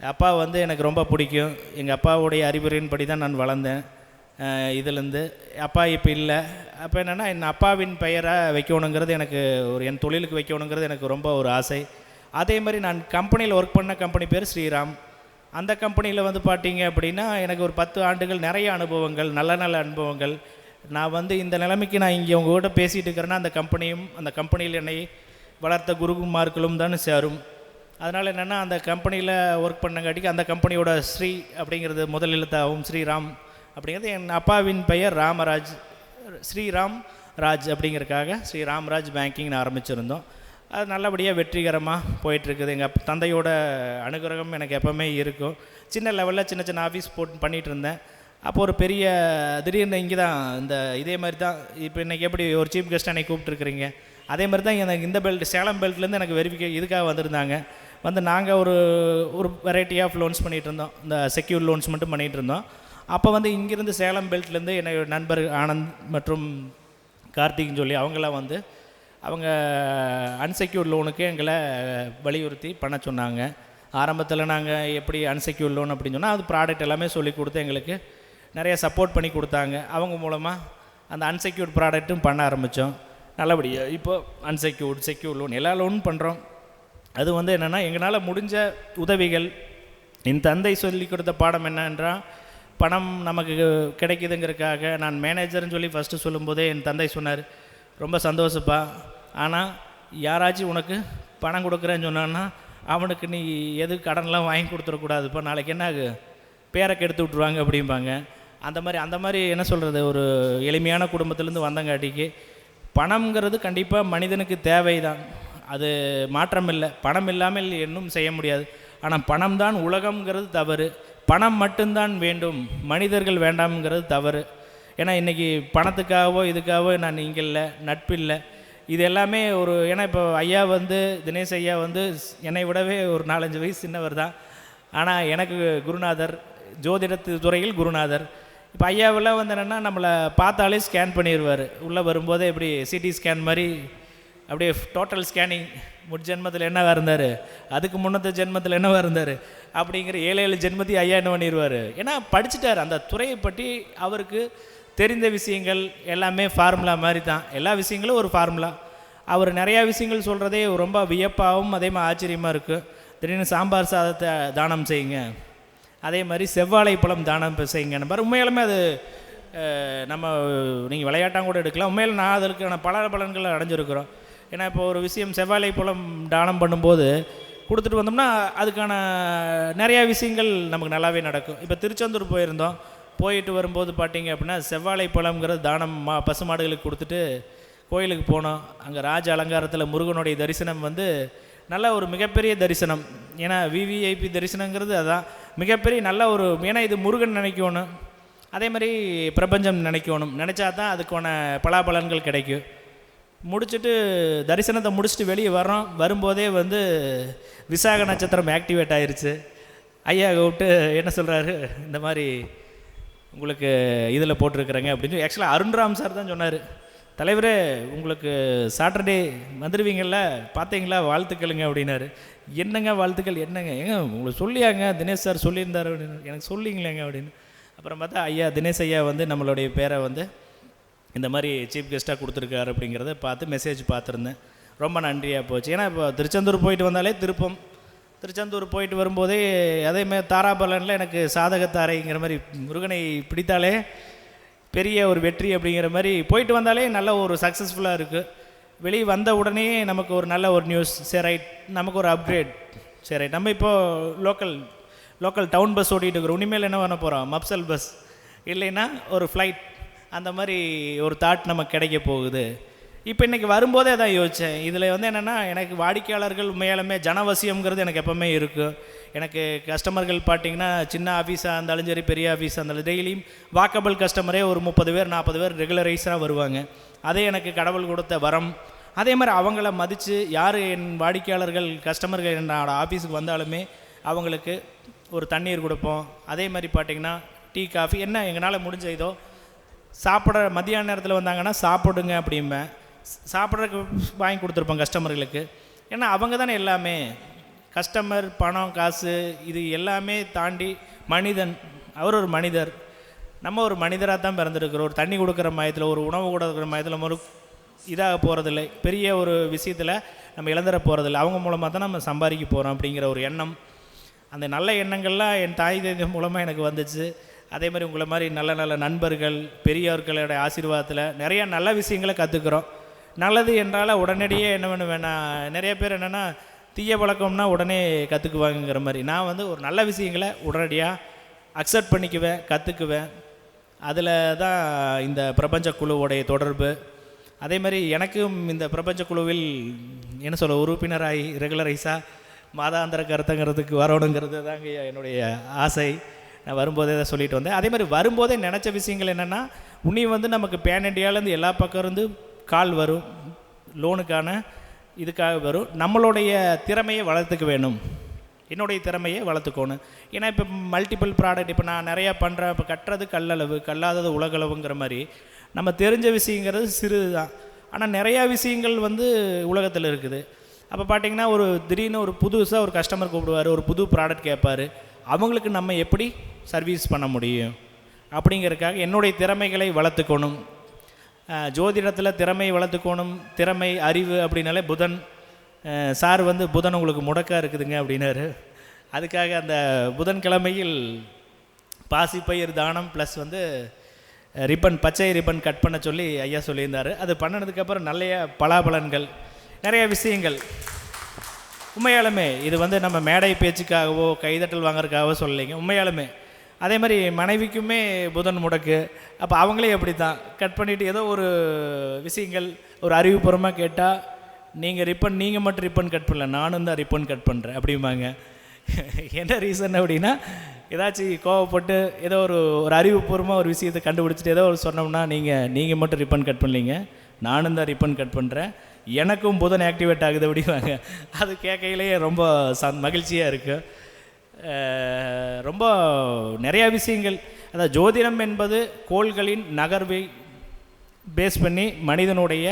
D: அப்பா வந்து எனக்கு ரொம்ப பிடிக்கும். எங்கள் அப்பாவுடைய அறிவுரையின்படி தான் நான் வளர்ந்தேன். இதுலேருந்து அப்பா இப்போ இல்லை. அப்போ என்னென்னா என் அப்பாவின் பெயரை வைக்கணுங்கிறது எனக்கு என் தொழிலுக்கு வைக்கணுங்கிறது எனக்கு ரொம்ப ஒரு ஆசை. அதே மாதிரி நான் கம்பெனியில் ஒர்க் பண்ண கம்பெனி பேர் ஸ்ரீராம். அந்த கம்பெனியில் வந்து பார்த்தீங்க அப்படின்னா எனக்கு ஒரு 10 ஆண்டுகள் நிறைய அனுபவங்கள், நல்ல நல்ல அனுபவங்கள். நான் வந்து இந்த நிலைமைக்கு நான் இங்கே உங்கள்கிட்ட பேசிகிட்டு இருக்கிறேன்னா அந்த கம்பெனியும் அந்த கம்பெனியில் என்னை வளர்த்த குருகுமார்களும் தான் சேரும். அதனால் என்னென்னா அந்த கம்பெனியில் ஒர்க் பண்ணங்காட்டிக்கு அந்த கம்பெனியோட ஸ்ரீ அப்படிங்கிறது முதல் எழுத்தாகவும் ஸ்ரீராம் அப்படிங்கிறது என் அப்பாவின் பெயர் ராமராஜ், ஸ்ரீராம் ராஜ் அப்படிங்கிறதுக்காக ஸ்ரீ ராம்ராஜ் பேங்கிங்னு ஆரம்பிச்சிருந்தோம். அது நல்லபடியாக வெற்றிகரமாக போயிட்டுருக்குது. எங்கள் தந்தையோட அனுகிரகம் எனக்கு எப்போவுமே இருக்கும். சின்ன லெவலில் சின்ன சின்ன ஆஃபீஸ் போட்டு பண்ணிகிட்டு இருந்தேன். அப்போ ஒரு பெரிய திடீர்னு இங்கே தான் இந்த இதே மாதிரி தான் இப்போ இன்றைக்கி எப்படி ஒரு சீஃப் கெஸ்ட் அன்றைக்கி கூப்பிட்டுருக்குறீங்க, அதே மாதிரி தான் எனக்கு இந்த சேலம் பெல்ட்லேருந்து எனக்கு இதுக்காக வந்திருந்தாங்க. வந்து நாங்கள் ஒரு வெரைட்டி ஆஃப் லோன்ஸ் பண்ணிகிட்டு இருந்தோம். இந்த செக்யூர் லோன்ஸ் மட்டும் பண்ணிகிட்டு இருந்தோம். அப்போ வந்து இங்கேருந்து சேலம் பெல்ட்லேருந்து என்னோட நண்பர் ஆனந்த் மற்றும் கார்த்திக்னு சொல்லி அவங்களாம் வந்து அவங்க அன்செக்யூர்ட் லோனுக்கு எங்களை வலியுறுத்தி பண்ண சொன்னாங்க. ஆரம்பத்தில் நாங்கள் எப்படி அன்செக்யூர்ட் லோன் அப்படின்னு சொன்னால் அது ப்ராடக்ட் எல்லாமே சொல்லி கொடுத்து எங்களுக்கு நிறைய சப்போர்ட் பண்ணி கொடுத்தாங்க. அவங்க மூலமாக அந்த அன்செக்யூர்ட் ப்ராடக்ட்டும் பண்ண ஆரம்பித்தோம். நல்லபடியாக இப்போ செக்யூர் லோன் எல்லா லோனும் பண்ணுறோம். அது வந்து என்னென்னா எங்களால் முடிஞ்ச உதவிகள். என் தந்தை சொல்லி கொடுத்த பாடம் என்னென்றால், பணம் நமக்கு கிடைக்குதுங்கிறதுக்காக நான் மேனேஜர்னு சொல்லி ஃபஸ்ட்டு சொல்லும்போதே என் தந்தை சொன்னார், ரொம்ப சந்தோஷப்பா, ஆனால் யாராச்சும் உனக்கு பணம் கொடுக்குறேன்னு சொன்னான்னா அவனுக்கு நீ எது கடன்லாம் வாங்கி கொடுத்துடக்கூடாதுப்பா, நாளைக்கு என்ன பேரை கெடுத்து விட்ருவாங்க அப்படிம்பாங்க. அந்த மாதிரி என்ன சொல்கிறது, ஒரு எளிமையான குடும்பத்துலேருந்து வந்தங்காட்டிக்கு பணம்ங்கிறது கண்டிப்பாக மனிதனுக்கு தேவை தான், அது மாற்றம் இல்லை. பணம் இல்லாமல் இன்னும் செய்ய முடியாது. ஆனால் பணம் தான் உலகம்ங்கிறது தவறு. பணம் மட்டும்தான் வேண்டும், மனிதர்கள் வேண்டாம்ங்கிறது தவறு. ஏன்னா இன்றைக்கி பணத்துக்காகவோ இதுக்காகவோ நான் இங்கே இல்லை, நட்பு இல்லை, இது எல்லாமே ஏன்னா இப்போ ஐயா வந்து தினேஷ் ஐயா வந்து என்னை விடவே ஒரு 4-5 வயசு சின்னவர் தான். ஆனால் எனக்கு குருநாதர், ஜோதிடத்து துறையில் குருநாதர். இப்போ ஐயாவெல்லாம் வந்து என்னென்னா நம்மளை பார்த்தாலே ஸ்கேன் பண்ணிடுவார். உள்ளே வரும்போதே எப்படி சிடி ஸ்கேன் மாதிரி அப்படியே டோட்டல் ஸ்கேனிங். ஜென்மத்தில் என்னவாக இருந்தார், அதுக்கு முன்னத்த ஜென்மத்தில் என்னவாக இருந்தார் அப்படிங்கிற 7 ஜென்மத்தையும் ஐயா என்ன பண்ணிடுவார். ஏன்னா படிச்சுட்டார், அந்த துறையை பற்றி அவருக்கு தெரிந்த விஷயங்கள் எல்லாமே ஃபார்முலா மாதிரி தான். எல்லா விஷயங்களும் ஒரு ஃபார்முலா. அவர் நிறையா விஷயங்கள் சொல்கிறதே ரொம்ப வியப்பாகவும் அதே மாதிரி ஆச்சரியமாக இருக்குது. திடீர்னு சாம்பார் சாதத்தை தானம் செய்யுங்க, அதே மாதிரி செவ்வாழை பழம் தானம் செய்யுங்க. பாரு உண்மையிலுமே அது நம்ம நீங்கள் விளையாட்டாக கூட எடுக்கலாம். உண்மையில் நான் அதற்கான பல பலன்களை அடைஞ்சிருக்கிறோம். ஏன்னா இப்போ ஒரு விஷயம் செவ்வாழை பழம் தானம் பண்ணும்போது கொடுத்துட்டு வந்தோம்னா அதுக்கான நிறையா விஷயங்கள் நமக்கு நல்லாவே நடக்கும். இப்போ திருச்செந்தூர் போயிருந்தோம், போயிட்டு வரும்போது பார்த்தீங்க அப்படின்னா செவ்வாழை பழம்ங்கிறது தானம் பசுமாடுகளுக்கு கொடுத்துட்டு கோயிலுக்கு போனோம். அங்கே ராஜ அலங்காரத்தில் முருகனுடைய தரிசனம் வந்து நல்ல ஒரு மிகப்பெரிய தரிசனம். ஏன்னா விவிஐபி தரிசனங்கிறது அதான் மிகப்பெரிய நல்ல ஒரு, ஏன்னா இது முருகன் நினைக்கணும், அதே மாதிரி பிரபஞ்சம் நினைக்கணும், நினச்சா தான் அதுக்கான பலாபலன்கள் கிடைக்கும். முடிச்சுட்டு தரிசனத்தை முடிச்சுட்டு வெளியே வரும்போதே வந்து விசாக நட்சத்திரம் ஆக்டிவேட் ஆயிடுச்சு. ஐயா கூப்பிட்டு என்ன சொல்கிறாரு, இந்த மாதிரி உங்களுக்கு இதில் போட்டிருக்கிறேங்க அப்படின்னு. ஆக்சுவலாக அருண்ராம் சார் தான் சொன்னார், தலைவரே உங்களுக்கு சாட்டர்டே வந்துடுவீங்கள்ல, பார்த்தீங்களா, வாழ்த்துக்களுங்க அப்படின்னாரு. என்னங்க வாழ்த்துக்கள், என்னங்க ஏங்க உங்களுக்கு சொல்லியாங்க, தினேஷ் சார் சொல்லியிருந்தார் அப்படின்னு. எனக்கு சொல்லிங்களேங்க அப்படின்னு. அப்புறம் பார்த்தா ஐயா தினேஷ் ஐயா வந்து நம்மளுடைய பேரை வந்து இந்த மாதிரி சீஃப் கெஸ்ட்டாக கொடுத்துருக்காரு அப்படிங்கிறத பார்த்து மெசேஜ் பார்த்துருந்தேன். ரொம்ப நன்றியாக போச்சு. ஏன்னா இப்போ திருச்செந்தூர் போயிட்டு வந்தாலே திருச்செந்தூர் போயிட்டு வரும்போதே அதேமாதிரி தாராபலனில் எனக்கு சாதகத்தாரைங்கிற மாதிரி முருகனை பிடித்தாலே பெரிய ஒரு வெற்றி அப்படிங்கிற மாதிரி போயிட்டு வந்தாலே நல்ல ஒரு சக்ஸஸ்ஃபுல்லாக இருக்குது. வெளியே வந்த உடனே நமக்கு ஒரு நல்ல ஒரு நியூஸ், சரி ரைட் நமக்கு ஒரு அப்கிரேட், சரி ரைட் நம்ம இப்போது லோக்கல் டவுன் பஸ் ஓட்டிகிட்டு இருக்கிறோம், இனிமேல் என்ன பண்ண போகிறோம், மப்சல் பஸ் இல்லைன்னா ஒரு ஃப்ளைட், அந்த மாதிரி ஒரு தாட் நமக்கு கிடைக்க போகுது. இப்போ இன்றைக்கி வரும்போதே தான் யோசித்தேன். இதில் வந்து என்னென்னா எனக்கு வாடிக்கையாளர்கள் மேலுமே ஜனவசியம்ங்கிறது எனக்கு எப்போவுமே இருக்குது. எனக்கு கஸ்டமர்கள் பார்த்திங்கன்னா சின்ன ஆஃபீஸாக இருந்தாலும் சரி, பெரிய ஆஃபீஸாக இருந்தாலும் டெய்லியும் வாக்கபிள் கஸ்டமரே ஒரு 30 பேர் 40 பேர் ரெகுலரைஸாக வருவாங்க. அதே எனக்கு கடவுள் கொடுத்த வரம். அதே மாதிரி அவங்கள மதித்து யார் என் வாடிக்கையாளர்கள் கஸ்டமர்கள் என்னோட ஆஃபீஸுக்கு வந்தாலுமே அவங்களுக்கு ஒரு தண்ணீர் கொடுப்போம். அதே மாதிரி பார்த்திங்கன்னா டீ காஃபி என்ன எங்களால் முடிஞ்ச இதோ சாப்பிட மத்தியான நேரத்தில் வந்தாங்கன்னா சாப்பிடுங்க அப்படிம்பேன். சாப்பிட்றதுக்கு வாங்கி கொடுத்துருப்போம் கஸ்டமர்களுக்கு. ஏன்னா அவங்க தானே எல்லாமே. கஸ்டமர், பணம், காசு இது எல்லாமே தாண்டி மனிதன். அவர் ஒரு மனிதர், நம்ம ஒரு மனிதராக தான் பிறந்திருக்கிறோம். ஒரு தண்ணி கொடுக்குற மயத்தில், ஒரு உணவு கொடுக்குற மயத்தில் நம்ம ஒரு இதாக போகிறதில்லை, பெரிய ஒரு விஷயத்தில் நம்ம இழந்துட போகிறதில்லை. அவங்க மூலமாக தான் நம்ம சம்பாதிக்க போகிறோம் அப்படிங்கிற ஒரு எண்ணம், அந்த நல்ல எண்ணங்கள்லாம் என் தாய் தேதி மூலமாக எனக்கு வந்துச்சு. அதே மாதிரி உங்களை மாதிரி நல்ல நல்ல நண்பர்கள், பெரியவர்களோட ஆசீர்வாதத்தில் நிறையா நல்ல விஷயங்களை கற்றுக்குறோம். நல்லது என்றால் உடனடியே என்ன பண்ணுவேன்னா, நிறைய பேர் என்னென்னா தீய பழக்கம்னா உடனே கற்றுக்குவாங்கங்கிற மாதிரி. நான் வந்து ஒரு நல்ல விஷயங்களை உடனடியாக அக்செப்ட் பண்ணிக்குவேன், கற்றுக்குவேன். அதில் தான் இந்த பிரபஞ்ச குழுவோடைய தொடர்பு. அதே மாதிரி எனக்கும் இந்த பிரபஞ்ச குழுவில் என்ன சொல்ல உறுப்பினராகி ரெகுலரைஸாக மாதாந்திர கருத்தங்கிறதுக்கு வரணுங்கிறது தாங்க என்னுடைய ஆசை. நான் வரும்போதே தான் சொல்லிட்டு வந்தேன். அதே மாதிரி வரும்போதே நினச்ச விஷயங்கள் என்னென்னா, உன்னி வந்து நமக்கு பேன் இண்டியாவிலேருந்து எல்லா பக்கம் இருந்து கால் வரும், லோனுக்கான இதுக்காக வரும். நம்மளுடைய திறமையை வளர்த்துக்க வேணும், என்னுடைய திறமையை வளர்த்துக்கணும். ஏன்னா இப்போ மல்டிபிள் ப்ராடக்ட் இப்போ நான் நிறையா பண்ணுறேன். இப்போ கட்டுறது கல்லளவு, கல்லாதது உலகளவுங்கிற மாதிரி நம்ம தெரிஞ்ச விஷயங்கிறது சிறிது தான். ஆனால் நிறையா விஷயங்கள் வந்து உலகத்தில் இருக்குது. அப்போ பார்த்திங்கன்னா ஒரு திடீர்னு ஒரு புதுசாக ஒரு கஸ்டமர் கூப்பிடுவார், ஒரு புது ப்ராடக்ட் கேட்பார். அவங்களுக்கு நம்ம எப்படி சர்வீஸ் பண்ண முடியும் அப்படிங்கிறதுக்காக என்னுடைய திறமைகளை வளர்த்துக்கணும். ஜோதிடத்தில் திறமை வளர்த்துக்கணும், திறமை அறிவு அப்படின்னாலே புதன் சார் வந்து புதன் உங்களுக்கு முடக்காக இருக்குதுங்க அப்படின்னாரு. அதுக்காக அந்த புதன்கிழமையில் பாசிப்பயிர் தானம் ப்ளஸ் வந்து ரிப்பன், பச்சை ரிப்பன் கட் பண்ண சொல்லி ஐயா சொல்லியிருந்தார். அது பண்ணினதுக்கப்புறம் நிறைய பலாபலன்கள், நிறைய விஷயங்கள். உண்மையாலுமே இது வந்து நம்ம மேடை பேச்சுக்காகவோ கைதட்டல் வாங்குறதுக்காகவோ சொல்லலைங்க, உண்மையாலுமே. அதே மாதிரி மனைவிக்குமே புதன் முடக்கு. அப்போ அவங்களே அப்படி தான் கட் பண்ணிவிட்டு ஏதோ ஒரு விஷயங்கள் ஒரு அறிவுபூர்வமாக கேட்டால், நீங்கள் மட்டும் ரிப்பன் கட் பண்ணல, நானும் தான் ரிப்பன் கட் பண்ணுறேன் அப்படிம்பாங்க. என்ன ரீசன் அப்படின்னா, ஏதாச்சும் கோவப்பட்டு ஏதோ ஒரு அறிவுபூர்வமாக ஒரு விஷயத்தை கண்டுபிடிச்சிட்டு ஏதோ ஒரு சொன்னோம்னா, நீங்கள் மட்டும் ரிப்பன் கட் பண்ணலீங்க, நானும் தான் ரிப்பன் கட் பண்ணுறேன், எனக்கும் புதன் ஆக்டிவேட் ஆகுது அப்படிவாங்க. அது கேட்கையிலேயே ரொம்ப மகிழ்ச்சியாக இருக்குது. ரொம்ப நிறையா விஷயங்கள். அதாவது ஜோதிடம் என்பது கோள்களின் நகர்வை பேஸ் பண்ணி மனிதனுடைய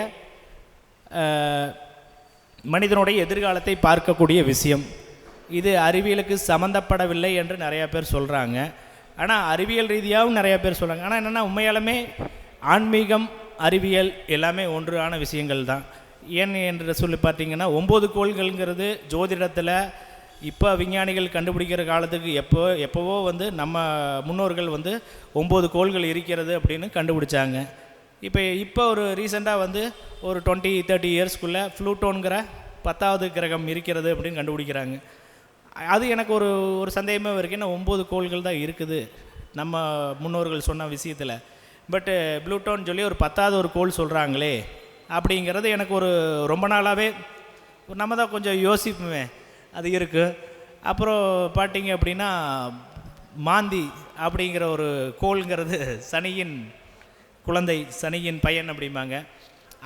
D: எதிர்காலத்தை பார்க்கக்கூடிய விஷயம். இது அறிவியலுக்கு சம்மந்தப்படவில்லை என்று நிறையா பேர் சொல்கிறாங்க. ஆனால் அறிவியல் ரீதியாகவும் நிறையா பேர் சொல்கிறாங்க. ஆனால் என்னென்னா உண்மையாலுமே ஆன்மீகம், அறிவியல் எல்லாமே ஒன்றான விஷயங்கள் தான். ஏன் என்று சொல்லி பார்த்தீங்கன்னா, 9 கோள்கள்ங்கிறது ஜோதிடத்தில் இப்போ விஞ்ஞானிகள் கண்டுபிடிக்கிற காலத்துக்கு எப்போவோ வந்து நம்ம முன்னோர்கள் வந்து 9 கோள்கள் இருக்கிறது அப்படின்னு கண்டுபிடிச்சாங்க. இப்போ ஒரு ரீசெண்டாக வந்து ஒரு 20-30 இயர்ஸ்க்குள்ளே ஃப்ளூட்டோங்கிற 10வது கிரகம் இருக்கிறது அப்படின்னு கண்டுபிடிக்கிறாங்க. அது எனக்கு ஒரு சந்தேகமாக இருக்குது. ஏன்னா 9 கோள்கள் தான் இருக்குது நம்ம முன்னோர்கள் சொன்ன விஷயத்தில். பட்டு ப்ளூட்டோன்னு சொல்லி ஒரு 10வது ஒரு கோள் சொல்கிறாங்களே அப்படிங்கிறது எனக்கு ரொம்ப நாளாகவே நம்ம தான் கொஞ்சம் யோசிப்போமே, அது இருக்குது. அப்புறம் பார்த்தீங்க அப்படின்னா மாந்தி அப்படிங்கிற ஒரு கோள்ங்கிறது சனியின் குழந்தை, சனியின் பையன் அப்படிம்பாங்க.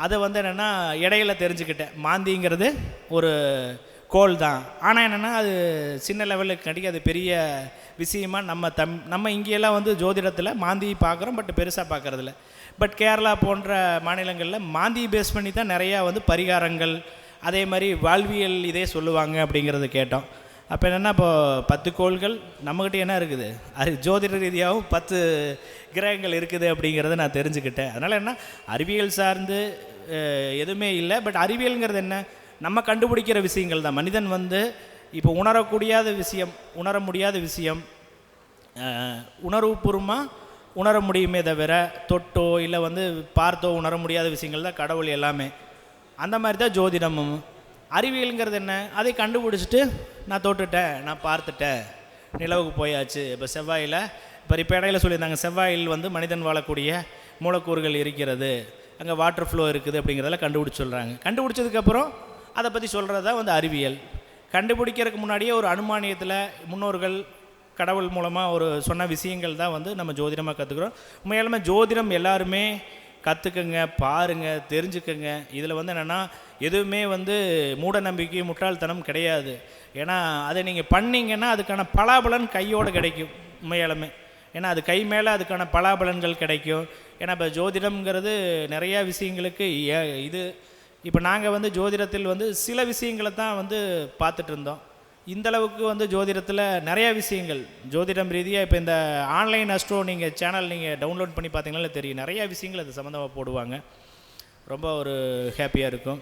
D: அதை வந்து என்னென்னா இடையில தெரிஞ்சுக்கிட்டேன், மாந்திங்கிறது ஒரு கோள் தான். ஆனால் என்னென்னா அது சின்ன லெவலுக்கு கிடைக்கும், அது பெரிய விஷயமாக நம்ம இங்கேயெல்லாம் வந்து ஜோதிடத்தில் மாந்தி பார்க்குறோம், பட் பெருசாக பார்க்குறதில்ல. பட் கேரளா போன்ற மாநிலங்களில் மாந்தி பேஸ் பண்ணி தான் நிறையா வந்து பரிகாரங்கள், அதே மாதிரி வாழ்வியல் இதே சொல்லுவாங்க அப்படிங்கிறது கேட்டோம். அப்போ என்னென்னா இப்போ 10 கோள்கள் நம்மக்கிட்ட என்ன இருக்குது, அது ஜோதிட ரீதியாகவும் 10 கிரகங்கள் இருக்குது அப்படிங்கிறத நான் தெரிஞ்சுக்கிட்டேன். அதனால் என்ன அறிவியல் சார்ந்து எதுவுமே இல்லை. பட் அறிவியலுங்கிறது என்ன, நம்ம கண்டுபிடிக்கிற விஷயங்கள் தான். மனிதன் வந்து இப்போ உணர முடியாத விஷயம் உணர்வுபூர்வமாக உணர முடியுமே தவிர தொட்டோ இல்லை வந்து பார்த்தோ உணர முடியாத விஷயங்கள் தான் கடவுள் எல்லாமே. அந்த மாதிரி தான் ஜோதிடமும். அறிவியலுங்கிறது என்ன, அதை கண்டுபிடிச்சிட்டு நான் தொட்டுட்டேன், நான் பார்த்துட்டேன், நிலவுக்கு போயாச்சு. இப்போ செவ்வாயில் இப்போ இடையில சொல்லியிருந்தாங்க, செவ்வாயில் வந்து மனிதன் வாழக்கூடிய மூலக்கூறுகள் இருக்கிறது, அங்கே வாட்டர் ஃப்ளோ இருக்குது அப்படிங்கிறதெல்லாம் கண்டுபிடிச்சி சொல்கிறாங்க. கண்டுபிடிச்சதுக்கப்புறம் அதை பற்றி சொல்கிறது தான் வந்து அறிவியல். கண்டுபிடிக்கிறதுக்கு முன்னாடியே ஒரு அனுமானியத்தில் முன்னோர்கள் கடவுள் மூலமாக ஒரு சொன்ன விஷயங்கள் தான் வந்து நம்ம ஜோதிடமாக கற்றுக்குறோம். உண்மையாலுமே ஜோதிடம் எல்லாருமே கற்றுக்குங்க, பாருங்கள், தெரிஞ்சுக்கங்க. இதில் வந்து என்னென்னா எதுவுமே வந்து மூட நம்பிக்கை, முட்டாள்தனம் கிடையாது. ஏன்னா அதை நீங்கள் பண்ணிங்கன்னா அதுக்கான பலாபலன் கையோடு கிடைக்கும். உண்மையாலுமே ஏன்னா அது கை மேலே அதுக்கான பலாபலன்கள் கிடைக்கும். ஏன்னா இப்போ ஜோதிடம்ங்கிறது நிறையா விஷயங்களுக்கு இது இப்போ நாங்கள் வந்து ஜோதிடத்தில் வந்து சில விஷயங்களை தான் வந்து பார்த்துட்டு இருந்தோம். இந்தளவுக்கு வந்து ஜோதிடத்தில் நிறையா விஷயங்கள் ஜோதிடம் ரீதியாக இப்போ இந்த ஆன்லைன் அஸ்ட்ரோ நீங்கள் சேனல் நீங்கள் டவுன்லோட் பண்ணி பார்த்தீங்கன்னாலே தெரியும், நிறையா விஷயங்கள் அது சம்மந்தமாக போடுவாங்க. ரொம்ப ஒரு ஹாப்பியாக இருக்கும்.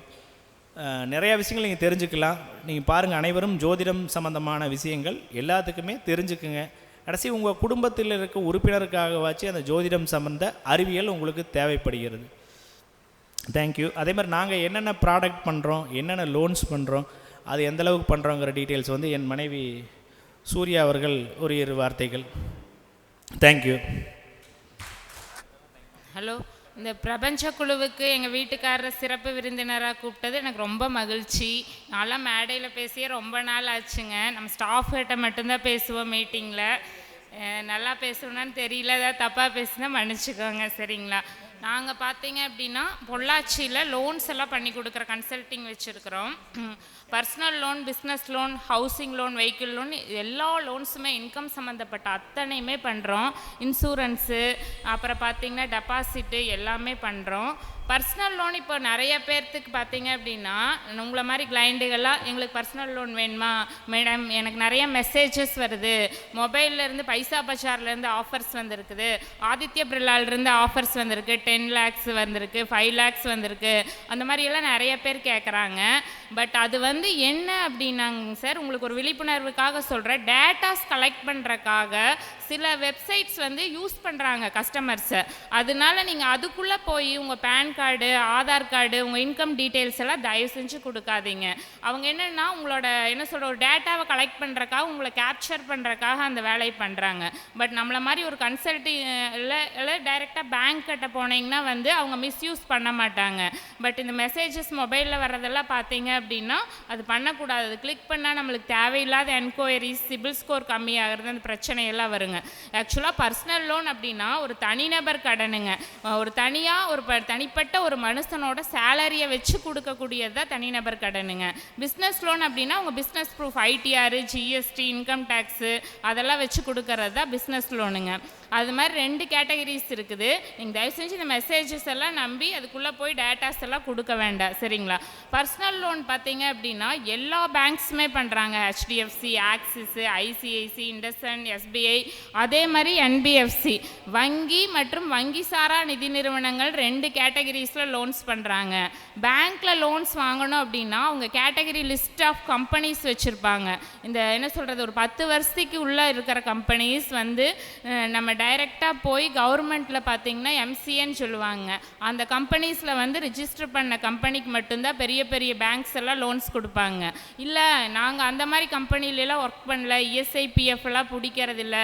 D: நிறையா விஷயங்கள் நீங்கள் தெரிஞ்சுக்கலாம். நீங்கள் பாருங்கள், அனைவரும் ஜோதிடம் சம்மந்தமான விஷயங்கள் எல்லாத்துக்குமே தெரிஞ்சுக்குங்க. கடைசி உங்கள் குடும்பத்தில் இருக்க உறுப்பினருக்காகவாச்சு அந்த ஜோதிடம் சம்மந்த அறிவியல் உங்களுக்கு தேவைப்படுகிறது. தேங்க்யூ. அதே மாதிரி நாங்கள் என்னென்ன ப்ராடக்ட் பண்ணுறோம், என்னென்ன லோன்ஸ் பண்ணுறோம், அது எந்தளவுக்கு பண்ணுறோங்கிற டீட்டெயில்ஸ் வந்து என் மனைவி சூர்யா அவர்கள் ஒரு 2 வார்த்தைகள். தேங்க்யூ.
E: ஹலோ, இந்த பிரபஞ்ச குழுவுக்கு எங்கள் வீட்டுக்காரர் சிறப்பு விருந்தினராக கூப்பிட்டது எனக்கு ரொம்ப மகிழ்ச்சி. நான்லாம் மேடையில் பேசியே ரொம்ப நாள் ஆச்சுங்க. நம்ம ஸ்டாஃப் கிட்ட மட்டும்தான் பேசுவோம் மீட்டிங்கில். நல்லா பேசணும்னான்னு தெரியல, ஏதாவது தப்பாக பேசினா மன்னிச்சுக்கோங்க, சரிங்களா? நாங்கள் பார்த்தீங்க அப்படின்னா பொள்ளாச்சியில் லோன்ஸ் எல்லாம் பண்ணி கொடுக்குற கன்சல்ட்டிங் வச்சுருக்குறோம். Personal loan, business loan, housing loan, vehicle loan, எல்லா லோன்ஸுமே இன்கம் சம்மந்தப்பட்ட அத்தனையுமே பண்ணுறோம். இன்சூரன்ஸு, அப்புறம் பார்த்திங்கன்னா டெபாசிட்டு எல்லாமே பண்ணுறோம். பர்சனல் லோன் இப்போ நிறைய பேர்த்துக்கு பார்த்தீங்க அப்படின்னா உங்களை மாதிரி கிளைண்டுகளாக எங்களுக்கு பர்சனல் லோன் வேணுமா மேடம், எனக்கு நிறைய மெசேஜஸ் வருது, மொபைல்லேருந்து பைசா பஜார்லேருந்து ஆஃபர்ஸ் வந்திருக்குது, ஆதித்ய பிர்லாலேருந்து ஆஃபர்ஸ் வந்திருக்கு, 10 lakhs வந்திருக்கு, 5 lakhs வந்திருக்கு, அந்த மாதிரியெல்லாம் நிறைய பேர் கேட்குறாங்க. பட் அது வந்து என்ன அப்படின்னாங்க சார், உங்களுக்கு ஒரு விழிப்புணர்வுக்காக சொல்கிறேன், டேட்டாஸ் கலெக்ட் பண்ணுறக்காக சில வெப்சைட்ஸ் வந்து யூஸ் பண்ணுறாங்க கஸ்டமர்ஸை. அதனால நீங்கள் அதுக்குள்ளே போய் உங்கள் பேன் கார்டு, ஆதார் கார்டு, உங்கள் இன்கம் டீட்டெயில்ஸ் எல்லாம் தயவு செஞ்சு கொடுக்காதீங்க. அவங்க என்னென்னா உங்களோட என்ன சொல்கிற ஒரு டேட்டாவை கலெக்ட் பண்ணுறக்காக, உங்களை கேப்சர் பண்ணுறக்காக அந்த வேலையை பண்ணுறாங்க. பட் நம்மளை மாதிரி ஒரு கன்சல்ட்டிங்கில் டைரெக்டாக பேங்க் கிட்ட போனீங்கன்னா வந்து அவங்க மிஸ்யூஸ் பண்ண மாட்டாங்க. பட் இந்த மெசேஜஸ் மொபைலில் வர்றதெல்லாம் பார்த்தீங்க அப்படின்னா அது பண்ணக்கூடாது. அது கிளிக் பண்ணால் நம்மளுக்கு தேவையில்லாத என்கொயரிஸ், சிபில் ஸ்கோர் கம்மியாகிறது, அந்த பிரச்சனையெல்லாம் வருங்க. ஆக்சுவலாக பர்சனல் லோன் அப்படின்னா ஒரு தனிநபர் கடனுங்க. ஒரு தனியாக ஒரு தனிப்பட்ட ஒரு மனுஷனோட சேலரியை வச்சு கொடுக்கக்கூடியது தான் தனிநபர் கடனுங்க. பிஸ்னஸ் லோன் அப்படின்னா உங்கள் business proof, ITR, GST, income tax அதெல்லாம் வச்சு கொடுக்கறது தான் பிஸ்னஸ் லோனுங்க. அது மாதிரி 2 கேட்டகரிஸ் இருக்குது. நீங்கள் தயவு செஞ்சு இந்த மெசேஜஸ் எல்லாம் நம்பி அதுக்குள்ளே போய் டேட்டாஸ் எல்லாம் கொடுக்க வேண்டாம், சரிங்களா? பர்சனல் லோன் பார்த்தீங்க அப்படின்னா எல்லா பேங்க்ஸுமே பண்ணுறாங்க. HDFC, axis, ICICI, IndusInd, SBI, அதே மாதிரி NBFC. வங்கி மற்றும் வங்கி சாரா நிதி நிறுவனங்கள் 2 கேட்டகரிஸில் லோன்ஸ் பண்ணுறாங்க. பேங்க்கில் லோன்ஸ் வாங்கணும் அப்படின்னா அவங்க கேட்டகரி லிஸ்ட் ஆஃப் கம்பெனிஸ் வச்சுருப்பாங்க. இந்த என்ன சொல்கிறது, ஒரு 10 வருஷத்துக்கு உள்ளே இருக்கிற கம்பெனிஸ் வந்து நம்ம டைரெக்டாக போய் கவர்மெண்ட்டில் பார்த்திங்கன்னா MCAன்னு சொல்லுவாங்க. அந்த கம்பெனிஸில் வந்து ரிஜிஸ்டர் பண்ண கம்பெனிக்கு மட்டும்தான் பெரிய பெரிய பேங்க்ஸ் எல்லாம் லோன்ஸ் கொடுப்பாங்க. இல்லை நாங்கள் அந்த மாதிரி கம்பெனிலெலாம் ஒர்க் பண்ணல, ESI, PF எல்லாம் பிடிக்கிறதில்ல,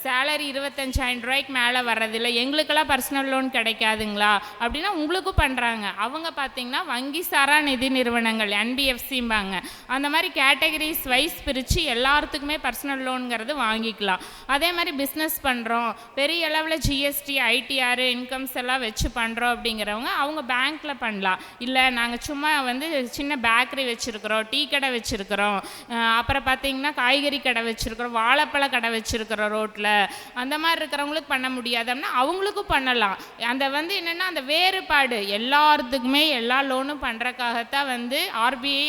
E: சேலரி 25,000 ரூபாய்க்கு மேலே வர்றதில்லை, எங்களுக்கெல்லாம் பர்சனல் லோன் கிடைக்காதுங்களா அப்படின்னா உங்களுக்கும் பண்ணுறாங்க. அவங்க பார்த்திங்கன்னா வங்கி சாரா நிதி நிறுவனங்கள், NBFCம்பாங்க. அந்த மாதிரி கேட்டகரிஸ் வைஸ் பிரித்து எல்லாத்துக்குமே பர்சனல் லோனுங்கிறது வாங்கிக்கலாம். அதே மாதிரி பிஸ்னஸ் பண்ணுறோம், பெரிய அளவில் GST, ITR, இன்கம்ஸ் எல்லாம் வச்சு பண்ணுறோம் அப்படிங்கிறவங்க அவங்க பேங்க்கில் பண்ணலாம். இல்லை நாங்கள் சும்மா வந்து சின்ன பேக்கரி வச்சுருக்குறோம், டீ கடை வச்சுருக்குறோம், அப்புறம் பார்த்திங்கன்னா காய்கறி கடை வச்சுருக்குறோம், வாழைப்பழ கடை வச்சுருக்குறோம் ரோட்டில், அந்த மாதிரி இருக்கிறவங்களுக்கு பண்ண முடியாது அப்படின்னா அவங்களுக்கும் பண்ணலாம். அந்த வந்து என்னென்னா அந்த வேறுபாடு எல்லாத்துக்குமே எல்லா லோனும் பண்ணுறக்காகத்தான் வந்து RBI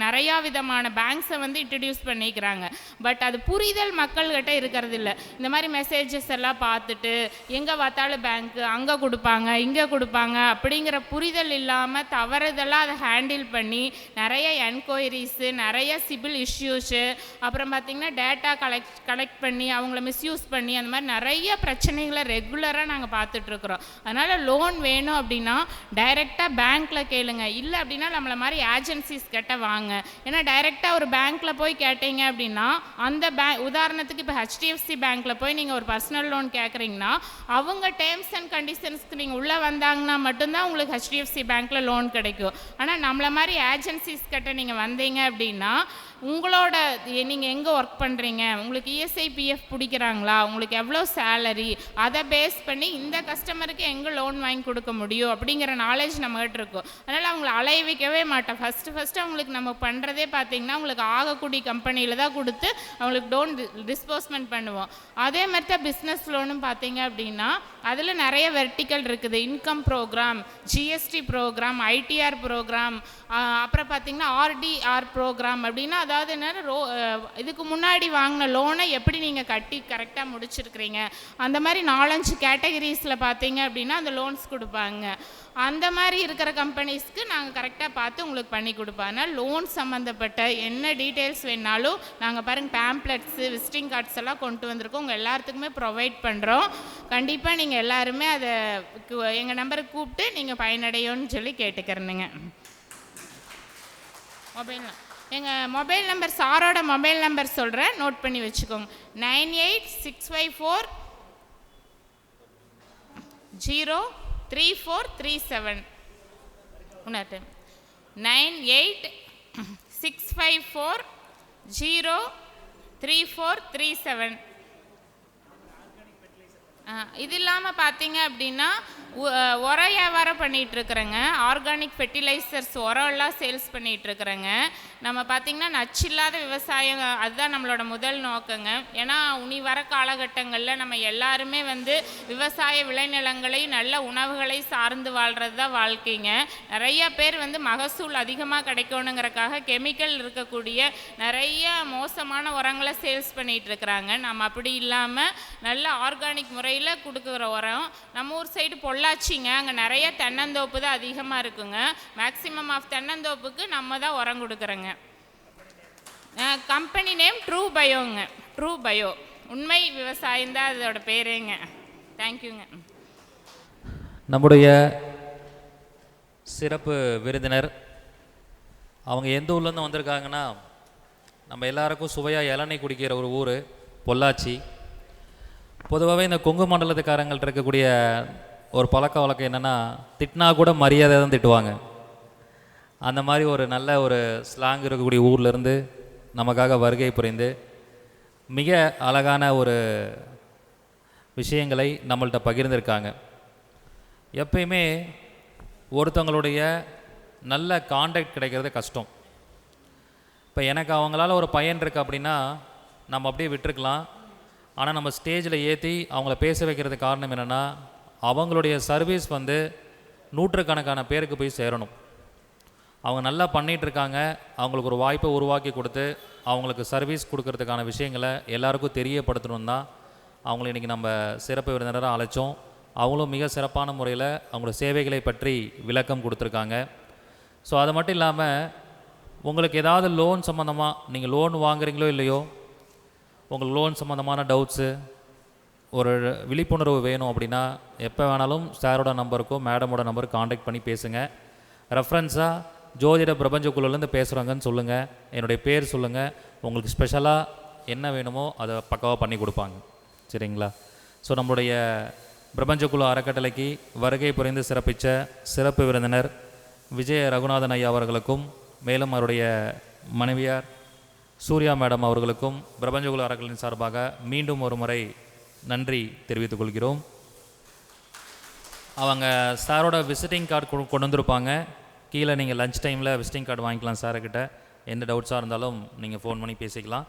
E: நிறையா விதமான பேங்க்ஸை வந்து இன்ட்ரடியூஸ் பண்ணிக்கிறாங்க. பட் அது புரிதல் மக்கள்கிட்ட இருக்கிறது இல்லை. இந்த மாதிரி மெசேஜஸ் எல்லாம் பார்த்துட்டு எங்கே பார்த்தாலும் பேங்க்கு அங்கே கொடுப்பாங்க, இங்கே கொடுப்பாங்க அப்படிங்கிற புரிதல் இல்லாமல் தவறுதெல்லாம் அதை ஹேண்டில் பண்ணி நிறைய என்கொயரிஸு, நிறைய சிபில் இஷ்யூஸு, அப்புறம் பார்த்திங்கன்னா டேட்டா கலெக்ட் பண்ணி அவங்கள மிஸ்யூஸ் பண்ணி அந்த மாதிரி நிறைய பிரச்சனைகளை ரெகுலராக நாங்கள் பார்த்துட்ருக்குறோம். அதனால் லோன் வேணும் அப்படின்னா டைரெக்டாக பேங்க்கில் கேளுங்க. இல்லை அப்படின்னா நம்மளை மாதிரி ஏஜென்சிஸ் கிட்ட வாங்க. ஏன்னா டைரெக்டாக ஒரு பேங்க்கில் போய் கேட்டீங்க அப்படின்னா அந்த உதாரணத்துக்கு இப்போ HDFC பேங்க்கில் போய் நீங்கள் ஒரு பர்சனல் லோன் கேட்குறீங்கன்னா அவங்க டேர்ம்ஸ் அண்ட் கண்டிஷன்ஸ்க்கு நீங்கள் உள்ளே வந்தாங்கன்னா மட்டும்தான் உங்களுக்கு HDFC பேங்க்கில் லோன் கிடைக்கும். ஆனால் நம்மளை மாதிரி ஏஜென்சிஸ் கிட்ட நீங்கள் வந்தீங்க அப்படின்னா உங்களோட நீங்கள் எங்கே ஒர்க் பண்ணுறீங்க, உங்களுக்கு இஎஸ்ஐ பிஎஃப் பிடிக்கிறாங்களா, உங்களுக்கு எவ்வளோ சேலரி, அதை பேஸ் பண்ணி இந்த கஸ்டமருக்கு எங்கே லோன் வாங்கி கொடுக்க முடியும் அப்படிங்கிற நாலேஜ் நம்மகிட்ட இருக்கும். அதனால் அவங்கள அலைய வைக்கவே மாட்டோம். ஃபஸ்ட்டு அவங்களுக்கு நம்ம பண்ணுறதே பார்த்திங்கன்னா அவங்களுக்கு ஆகக்கூடிய கம்பெனியில் தான் கொடுத்து அவங்களுக்கு டிஸ்போஸ்மெண்ட் பண்ணுவோம். அதே மாதிரி தான் பிஸ்னஸ் லோனும் பார்த்தீங்க அப்படின்னா அதில் நிறைய வெர்டிக்கல் இருக்குது. Income program, GST program, ITR program, அப்புறம் பார்த்திங்கன்னா ஆர்டிஆர் ப்ரோக்ராம் அப்படின்னா அதாவது என்ன இதுக்கு முன்னாடி வாங்கின லோனை எப்படி நீங்கள் கட்டி கரெக்டாக முடிச்சிருக்கிறீங்க அந்த மாதிரி 4-5 கேட்டகரிஸில் பார்த்தீங்க அப்படின்னா அந்த லோன்ஸ் கொடுப்பாங்க. அந்த மாதிரி இருக்கிற கம்பெனிஸ்க்கு நாங்கள் கரெக்டாக பார்த்து உங்களுக்கு பண்ணி கொடுப்போம். அதனால் லோன் சம்மந்தப்பட்ட என்ன டீட்டெயில்ஸ் வேணாலும் நாங்கள் பாருங்கள் பேம்ப்ளெட்ஸு, விசிட்டிங் கார்ட்ஸ் எல்லாம் கொண்டு வந்திருக்கோம், உங்கள் எல்லாத்துக்குமே ப்ரொவைட் பண்ணுறோம். கண்டிப்பாக நீங்கள் எல்லாருமே அதை எங்கள் நம்பருக்கு கூப்பிட்டு நீங்கள் பயனடையோன்னு சொல்லி கேட்டுக்கிறேனுங்க. எங்கள் மொபைல் நம்பர், சாரோட மொபைல் நம்பர் சொல்கிறேன், நோட் பண்ணி வச்சுக்கோங்க. 9865403437. 9865403437. இது இல்லாமல் பார்த்தீங்க அப்படின்னா உர வியாபாரம் பண்ணிகிட்ருக்குறேங்க. ஆர்கானிக் ஃபெர்டிலைசர்ஸ் உரம் எல்லாம் சேல்ஸ் பண்ணிகிட்ருக்குறேங்க. நம்ம பார்த்திங்கன்னா நச்சில்லாத விவசாயம், அதுதான் நம்மளோட முதல் நோக்கங்க. ஏன்னா இனி வர காலகட்டங்களில் நம்ம எல்லாருமே விவசாய விளைநிலங்களை நல்ல உணவுகளை சார்ந்து வாழ்கிறது தான் வாழ்க்கைங்க. நிறைய பேர் மகசூல் அதிகமாக கிடைக்கணுங்கிறக்காக கெமிக்கல் இருக்கக்கூடிய நிறைய மோசமான உரங்களை சேல்ஸ் பண்ணிகிட்ருக்குறாங்க. நம்ம அப்படி இல்லாமல் நல்ல ஆர்கானிக் முறையில் கொடுக்குற உரம். நம்ம ஊர் சைடு பொள்ளாச்சிங்க, அங்கே நிறைய தென்னந்தோப்பு தான் அதிகமாக இருக்குங்க. மேக்சிமம் ஆஃப் தென்னந்தோப்புக்கு நம்ம தான் உரம் கொடுக்குறோங்க. கம்பெனி நேம் ட்ரூ பயோங்க. ட்ரூ பயோ, உண்மை விவசாயம் தான் அதோட பேரேங்க. தேங்க்யூங்க.
C: நம்முடைய சிறப்பு விருந்தினர் அவங்க எந்த ஊர்லேருந்து வந்திருக்காங்கன்னா, நம்ம எல்லாருக்கும் சுவையாக இளநீர் குடிக்கிற ஒரு ஊர் பொள்ளாச்சி. பொதுவாகவே இந்த கொங்கு மண்டலத்துக்காரங்கள்ட்ட இருக்கக்கூடிய ஒரு பழக்க வழக்கம் என்னென்னா, திட்டினா கூட மரியாதை தான் திட்டுவாங்க. அந்த மாதிரி ஒரு நல்ல ஒரு ஸ்லாங் இருக்கக்கூடிய ஊர்லேருந்து நமக்காக வருகை புரிந்து மிக அழகான ஒரு விஷயங்களை நம்மள்கிட்ட பகிர்ந்திருக்காங்க. எப்பயுமே ஒருத்தவங்களுடைய நல்ல கான்டாக்ட் கிடைக்கிறது கஷ்டம். இப்போ எனக்கு அவங்களால ஒரு பையன் இருக்கு அப்படின்னா நம்ம அப்படியே விட்டுருக்கலாம். ஆனால் நம்ம ஸ்டேஜில் ஏற்றி அவங்கள பேச வைக்கிறதுக்கு காரணம் என்னென்னா, அவங்களுடைய சர்வீஸ் நூற்றுக்கணக்கான பேருக்கு போய் சேரணும். அவங்க நல்லா பண்ணிகிட்ருக்காங்க, அவங்களுக்கு ஒரு வாய்ப்பை உருவாக்கி கொடுத்து அவங்களுக்கு சர்வீஸ் கொடுக்கறதுக்கான விஷயங்களை எல்லாருக்கும் தெரியப்படுத்தணும் தான் அவங்கள இன்றைக்கி நம்ம சிறப்பு விருந்தினராக அழைச்சோம். அவங்களும் மிக சிறப்பான முறையில் அவங்களோட சேவைகளை பற்றி விளக்கம் கொடுத்துருக்காங்க. ஸோ அது மட்டும் இல்லாமல் உங்களுக்கு ஏதாவது லோன் சம்மந்தமாக, நீங்கள் லோன் வாங்குறீங்களோ இல்லையோ, உங்களுக்கு லோன் சம்மந்தமான டவுட்ஸு, ஒரு விழிப்புணர்வு வேணும் அப்படின்னா எப்போ வேணாலும் சாரோட நம்பருக்கோ மேடமோட நம்பருக்கு காண்டாக்ட் பண்ணி பேசுங்க. ரெஃபரன்ஸாக ஜோதிட பிரபஞ்ச குழுலேருந்து பேசுகிறாங்கன்னு சொல்லுங்கள், என்னுடைய பேர் சொல்லுங்கள், உங்களுக்கு ஸ்பெஷலாக என்ன வேணுமோ அதை பக்காவாக பண்ணி கொடுப்பாங்க. சரிங்களா? ஸோ நம்மளுடைய பிரபஞ்ச குழு அறக்கட்டளைக்கு வருகை புரிந்து சிறப்பித்த சிறப்பு விருந்தினர் விஜய ரகுநாதன் ஐயா அவர்களுக்கும், மேலும் அவருடைய மனைவியார் சூர்யா மேடம் அவர்களுக்கும் பிரபஞ்சகுல அறக்கட்டளையின் சார்பாக மீண்டும் ஒரு முறை நன்றி தெரிவித்துக் கொள்கிறோம். அவங்க சாரோட விசிட்டிங் கார்டு கொண்டு வந்திருப்பாங்க. கீழே நீங்கள் லஞ்ச் டைமில் விசிட்டிங் கார்டு வாங்கிக்கலாம் சார்கிட்ட. எந்த டவுட்ஸாக இருந்தாலும் நீங்கள் ஃபோன் பண்ணி பேசிக்கலாம்.